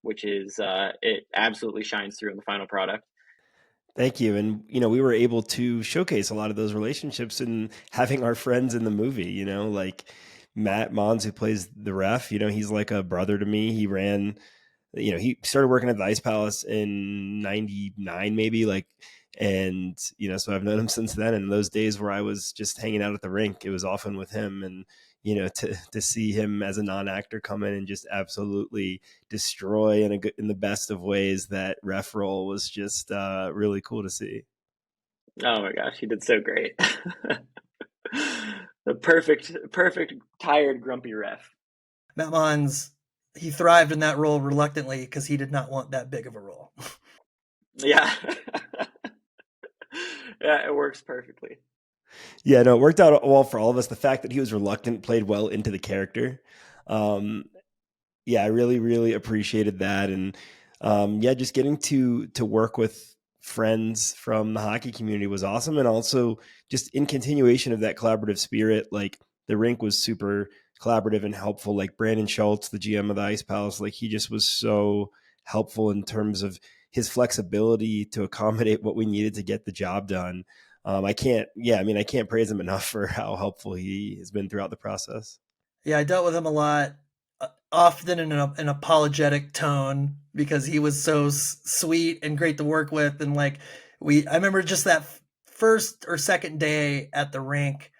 which is, it absolutely shines through in the final product. Thank you. And, we were able to showcase a lot of those relationships and having our friends in the movie, like Matt Mons, who plays the ref, he's like a brother to me. He started working at the Ice Palace in 99, maybe, and, so I've known him since then. And those days where I was just hanging out at the rink, it was often with him. And, to see him as a non-actor come in and just absolutely destroy in the best of ways that ref role was just really cool to see. Oh my gosh, he did so great. The perfect, tired, grumpy ref. Matt Mons, he thrived in that role reluctantly because he did not want that big of a role. Yeah. Yeah, it works perfectly. Yeah, no, it worked out well for all of us. The fact that he was reluctant played well into the character. Yeah, I really, really appreciated that. And yeah, just getting to work with friends from the hockey community was awesome. And also just in continuation of that collaborative spirit, like the rink was super collaborative and helpful. Like Brandon Schultz, the GM of the Ice Palace, like he just was so helpful in terms of his flexibility to accommodate what we needed to get the job done. I can't praise him enough for how helpful he has been throughout the process. Yeah, I dealt with him a lot, often in an apologetic tone because he was so sweet and great to work with. And I remember just that first or second day at the rink,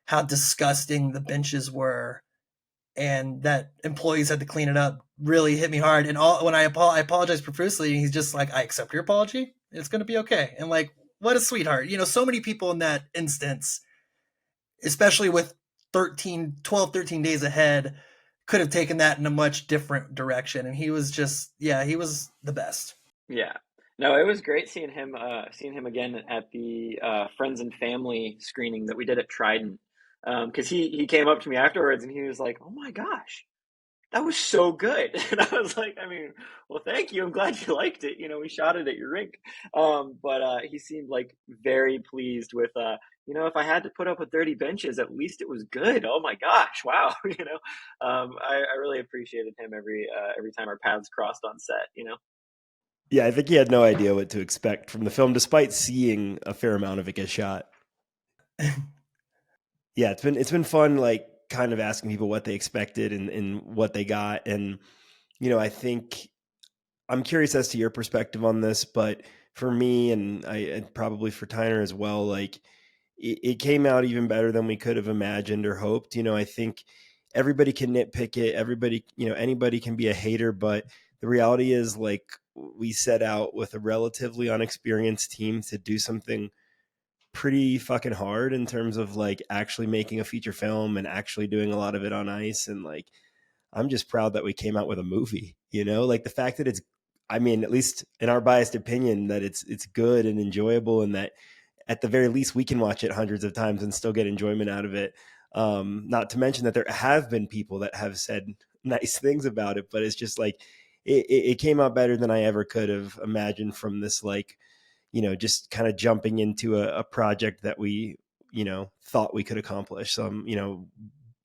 how disgusting the benches were, and that employees had to clean it up really hit me hard. And when I apologized profusely, and he's just like, "I accept your apology. It's going to be okay." And what a sweetheart. So many people in that instance, especially with 13 days ahead, could have taken that in a much different direction. And he was he was the best. Yeah. No, it was great seeing him again at the friends and family screening that we did at Trident. Because he came up to me afterwards and he was like, "Oh my gosh, that was so good." And I was like, I mean, well, thank you. I'm glad you liked it. We shot it at your rink. But he seemed like very pleased with, if I had to put up with dirty benches, at least it was good. Oh my gosh, wow. I really appreciated him every time our paths crossed on set. Yeah, I think he had no idea what to expect from the film, despite seeing a fair amount of it get shot. Yeah, it's been fun, like kind of asking people what they expected and what they got. And I think I'm curious as to your perspective on this, but for me and probably for Tyner as well, like it came out even better than we could have imagined or hoped. I think everybody can nitpick it. Everybody, anybody can be a hater, but the reality is like we set out with a relatively unexperienced team to do something pretty fucking hard in terms of like actually making a feature film and actually doing a lot of it on ice. And like, I'm just proud that we came out with a movie, like the fact that it's, I mean, at least in our biased opinion, that it's good and enjoyable, and that at the very least we can watch it hundreds of times and still get enjoyment out of it. Not to mention that there have been people that have said nice things about it, but it's just like it came out better than I ever could have imagined from this, like, just kind of jumping into a project that we, thought we could accomplish. So,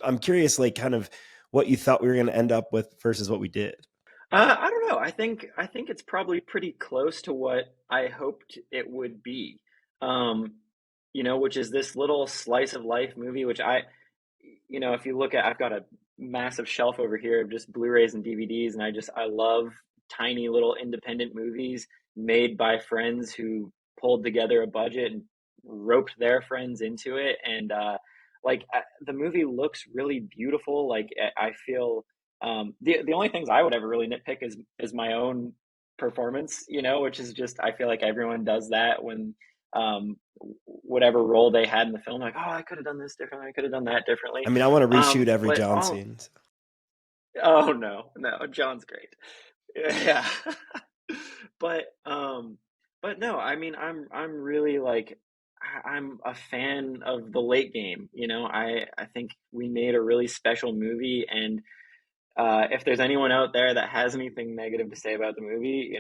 I'm curious, like, kind of what you thought we were going to end up with versus what we did. I don't know. I think it's probably pretty close to what I hoped it would be. Um, which is this little slice of life movie, which if you look at, I've got a massive shelf over here of just Blu-rays and DVDs, and I love tiny little independent movies made by friends who pulled together a budget and roped their friends into it. And the movie looks really beautiful. Like I feel the only things I would ever really nitpick is my own performance, which is just, I feel like everyone does that when whatever role they had in the film, like, oh, I could have done this differently, I could have done that differently. I mean, I want to reshoot every But John all scene. Oh no, no, John's great. Yeah. But no, I mean, I'm really like, I'm a fan of the late game. I think we made a really special movie. And if there's anyone out there that has anything negative to say about the movie,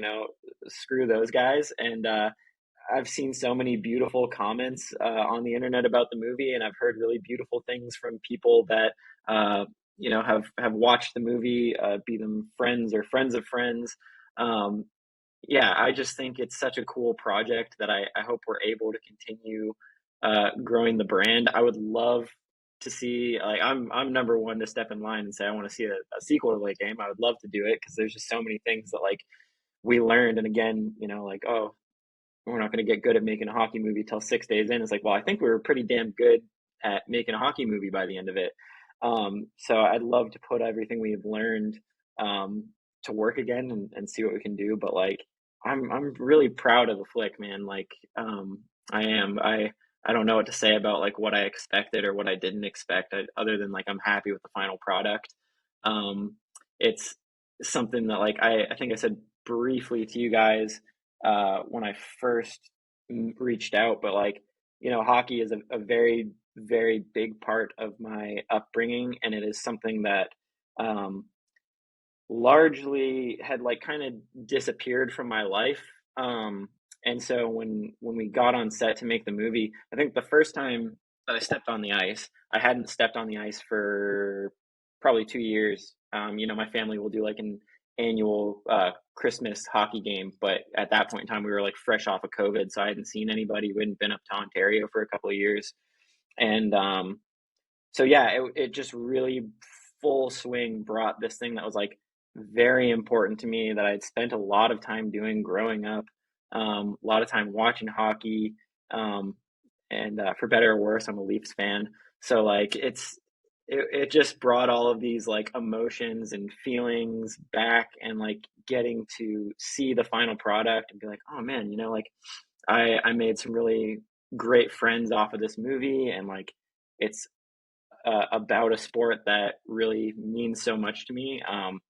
screw those guys. And I've seen so many beautiful comments on the internet about the movie, and I've heard really beautiful things from people that uh, have watched the movie, be them friends or friends of friends. Um, yeah, I just think it's such a cool project that I hope we're able to continue growing the brand. I would love to see, like, I'm number one to step in line and say I want to see a sequel to the late game. I would love to do it because there's just so many things that like we learned, and again, like, oh, we're not going to get good at making a hockey movie till 6 days in. It's like, well, I think we were pretty damn good at making a hockey movie by the end of it. So I'd love to put everything we've learned um, to work again and see what we can do. But like, I'm really proud of the flick, man. Like, I am. I don't know what to say about like what I expected or what I didn't expect, other than like I'm happy with the final product. It's something that like I think I said briefly to you guys when I first reached out, but like, hockey is a very, very big part of my upbringing, and it is something that um, largely had like kind of disappeared from my life. And so when we got on set to make the movie, I think the first time that I stepped on the ice, I hadn't stepped on the ice for probably 2 years. My family will do like an annual Christmas hockey game, but at that point in time, we were like fresh off of COVID, so I hadn't seen anybody. We hadn't been up to Ontario for a couple of years, and so yeah, it just really full swing brought this thing that was like very important to me that I'd spent a lot of time doing growing up, a lot of time watching hockey, um, and for better or worse, I'm a Leafs fan. So like it just brought all of these like emotions and feelings back, and like getting to see the final product and be like, oh man, like I made some really great friends off of this movie, and like it's about a sport that really means so much to me. And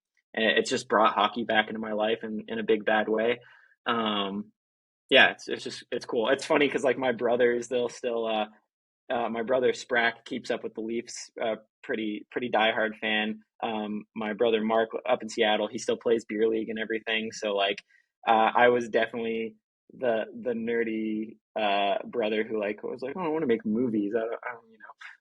it's just brought hockey back into my life in a big bad way. Um, yeah, it's cool. It's funny because like my brothers, they'll still my brother Sprack keeps up with the Leafs, pretty diehard fan. My brother Mark up in Seattle, he still plays beer league and everything. So like, I was definitely the nerdy brother who like was like, oh, I want to make movies. I don't,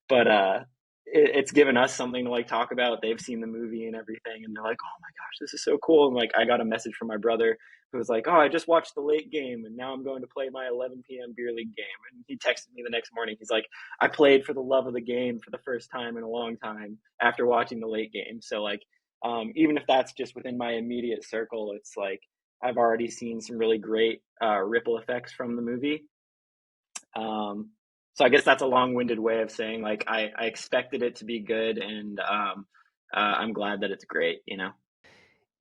but it's given us something to like talk about. They've seen the movie and everything, and they're like, oh my gosh, this is so cool. And like, I got a message from my brother who was like, oh, I just watched the late game, and now I'm going to play my 11 p.m. beer league game. And he texted me the next morning. He's like, I played for the love of the game for the first time in a long time after watching the late game. So like, even if that's just within my immediate circle, it's like I've already seen some really great ripple effects from the movie. So I guess that's a long-winded way of saying like I expected it to be good, and I'm glad that it's great.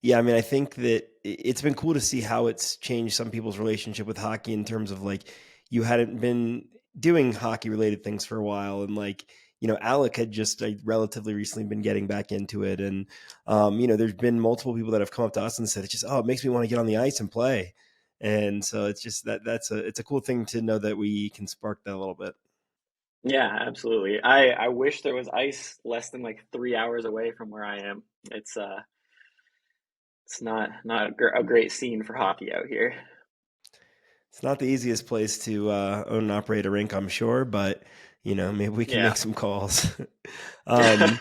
Yeah, I mean, I think that it's been cool to see how it's changed some people's relationship with hockey in terms of like you hadn't been doing hockey related things for a while, and like Alec had just like, relatively recently been getting back into it, and there's been multiple people that have come up to us and said it's just it makes me want to get on the ice and play, and so it's just it's a cool thing to know that we can spark that a little bit. Yeah, absolutely. I wish there was ice less than like 3 hours away from where I am. It's not a great scene for hockey out here. It's not the easiest place to own and operate a rink, I'm sure, but maybe we can Yeah. make some calls. um,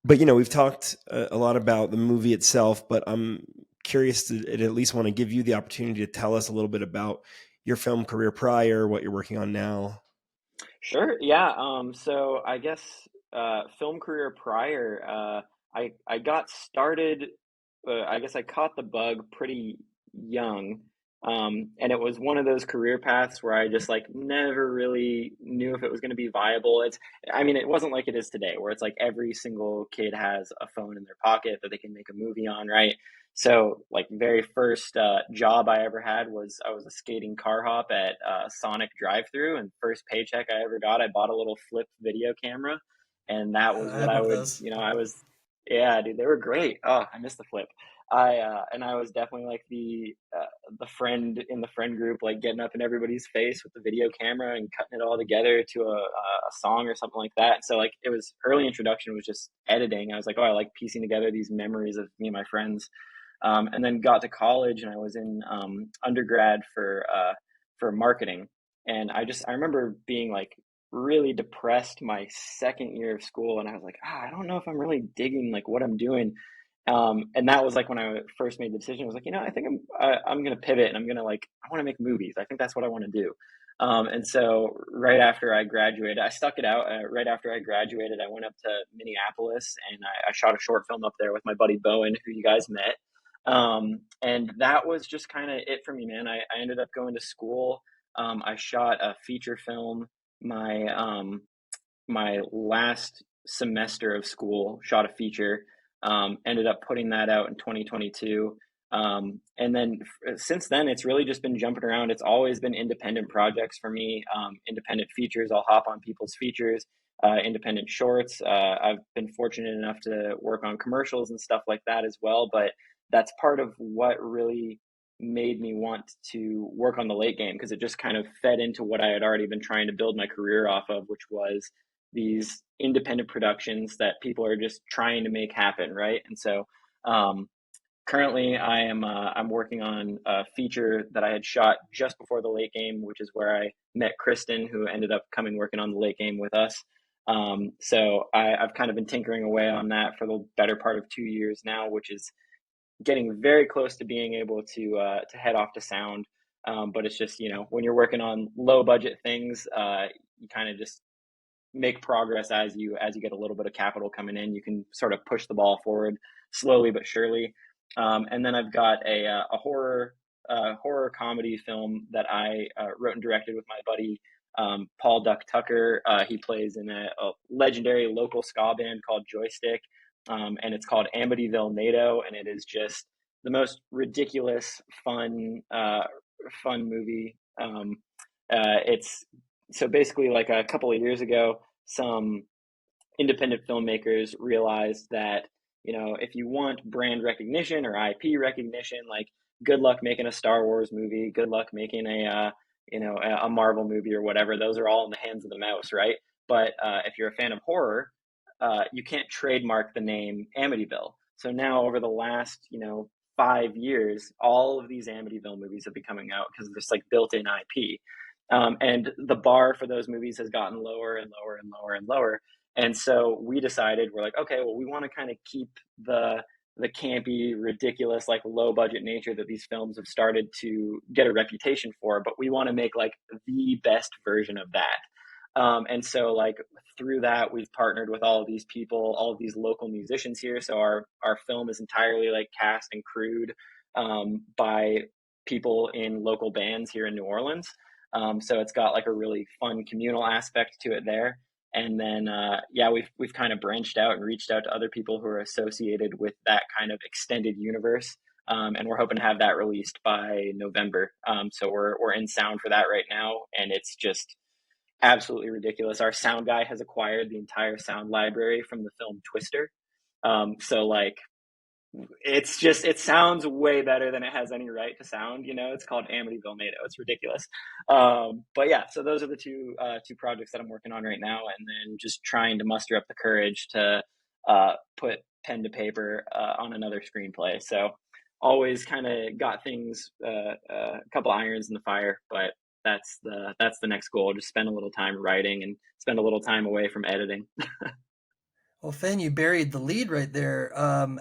but we've talked a lot about the movie itself, but I'm curious to at least want to give you the opportunity to tell us a little bit about your film career prior, what you're working on now. Sure. Yeah. So I guess film career prior, I got started. I guess I caught the bug pretty young, and it was one of those career paths where I just like never really knew if it was going to be viable. I mean, it wasn't like it is today, where it's like every single kid has a phone in their pocket that they can make a movie on, right? So, like, very first job I ever had was I was a skating car hop at Sonic drive-through, and first paycheck I ever got, I bought a little flip video camera, and that was I what had I one of would, those. I was, yeah, dude, they were great. Oh, I missed the flip. I was definitely like the friend in the friend group, like getting up in everybody's face with the video camera and cutting it all together to a song or something like that. So like it was early introduction was just editing. I was like, oh, I like piecing together these memories of me and my friends. And then got to college, and I was in undergrad for marketing. And I remember being like really depressed my second year of school, and I was like, I don't know if I'm really digging like what I'm doing. And that was like when I first made the decision. I was like, I think I'm gonna pivot, and I'm gonna like I want to make movies. I think that's what I want to do. And so right after I graduated, I stuck it out. Right after I graduated, I went up to Minneapolis, and I shot a short film up there with my buddy Bowen, who you guys met. And that was just kind of it for me, man. I ended up going to school. I shot a feature film my my last semester of school, shot a feature, ended up putting that out in 2022. And then since then, it's really just been jumping around. It's always been independent projects for me, independent features. I'll hop on people's features, independent shorts. I've been fortunate enough to work on commercials and stuff like that as well. But that's part of what really made me want to work on the late game, because it just kind of fed into what I had already been trying to build my career off of, which was these independent productions that people are just trying to make happen, right? And so currently I'm working on a feature that I had shot just before the late game, which is where I met Kristen, who ended up coming working on the late game with us. So I've kind of been tinkering away on that for the better part of 2 years now, which is getting very close to being able to head off to sound. But it's just, when you're working on low budget things, you kind of just make progress as you get a little bit of capital coming in. You can sort of push the ball forward slowly but surely. And then I've got a horror comedy film that I wrote and directed with my buddy Paul Duck Tucker. He plays in a legendary local ska band called Joystick, and it's called Amityville NATO, and it is just the most ridiculous fun movie. It's so basically, like a couple of years ago, some independent filmmakers realized that, if you want brand recognition or IP recognition, like, good luck making a Star Wars movie, good luck making a Marvel movie or whatever. Those are all in the hands of the mouse, right? But if you're a fan of horror, you can't trademark the name Amityville. So now, over the last 5 years, all of these Amityville movies have been coming out because of this like built-in IP. And the bar for those movies has gotten lower and lower and lower and lower. And so we decided, we're like, okay, well, we want to kind of keep the campy, ridiculous, like low budget nature that these films have started to get a reputation for, but we want to make like the best version of that. And so like through that, we've partnered with all of these people, all of these local musicians here. So our film is entirely like cast and crewed by people in local bands here in New Orleans. So it's got like a really fun communal aspect to it there. And then, we've kind of branched out and reached out to other people who are associated with that kind of extended universe. And we're hoping to have that released by November. So we're in sound for that right now, and it's just absolutely ridiculous. Our sound guy has acquired the entire sound library from the film Twister. So like, it sounds way better than it has any right to sound. It's called Amityville NATO. It's ridiculous. But yeah, so those are the two projects that I'm working on right now, and then just trying to muster up the courage to put pen to paper on another screenplay. So always kind of got things, a couple irons in the fire, but that's the next goal. Just spend a little time writing and spend a little time away from editing. Well, Finn, you buried the lead right there.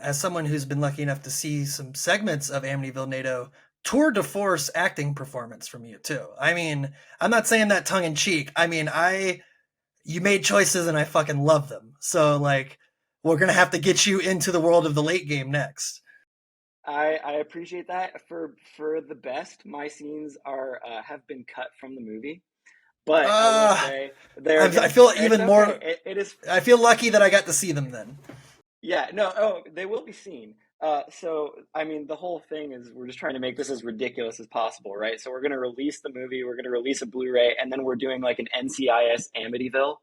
As someone who's been lucky enough to see some segments of Amityville NATO, tour de force acting performance from you too. I mean, I'm not saying that tongue in cheek. I mean, you made choices and I fucking love them. So like, we're gonna have to get you into the world of the late game next. I appreciate that. For the best, my scenes are have been cut from the movie. But I will say I feel even okay. more. It is. I feel lucky that I got to see them then. Yeah, no. Oh, they will be seen. So I mean, the whole thing is we're just trying to make this as ridiculous as possible, right? So we're going to release the movie, we're going to release a Blu-ray, and then we're doing like an NCIS Amityville.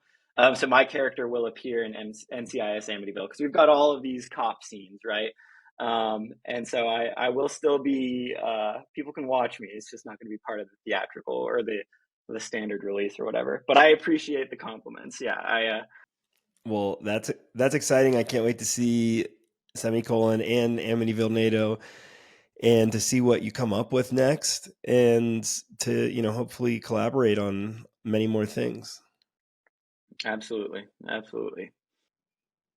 So my character will appear in NCIS Amityville because we've got all of these cop scenes, right? And so I will still be. People can watch me. It's just not going to be part of the theatrical or the standard release or whatever. But I appreciate the compliments. Yeah, Well, that's exciting. I can't wait to see Semicolon and Amityville NATO. and to see what you come up with next, and to, hopefully collaborate on many more things. Absolutely. Absolutely.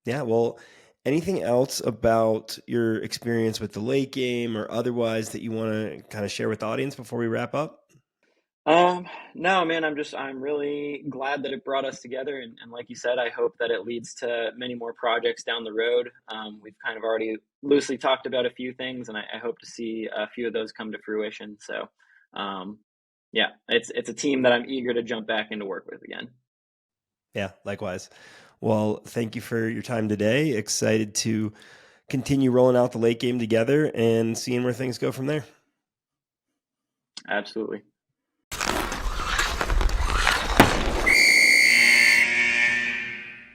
Yeah. Well, anything else about your experience with the late game or otherwise that you want to kind of share with the audience before we wrap up? No, man, I'm really glad that it brought us together. And like you said, I hope that it leads to many more projects down the road. We've kind of already loosely talked about a few things, and I hope to see a few of those come to fruition. So, um, yeah, it's a team that I'm eager to jump back into work with again. Yeah, likewise. Well, thank you for your time today. Excited to continue rolling out the late game together and seeing where things go from there. Absolutely.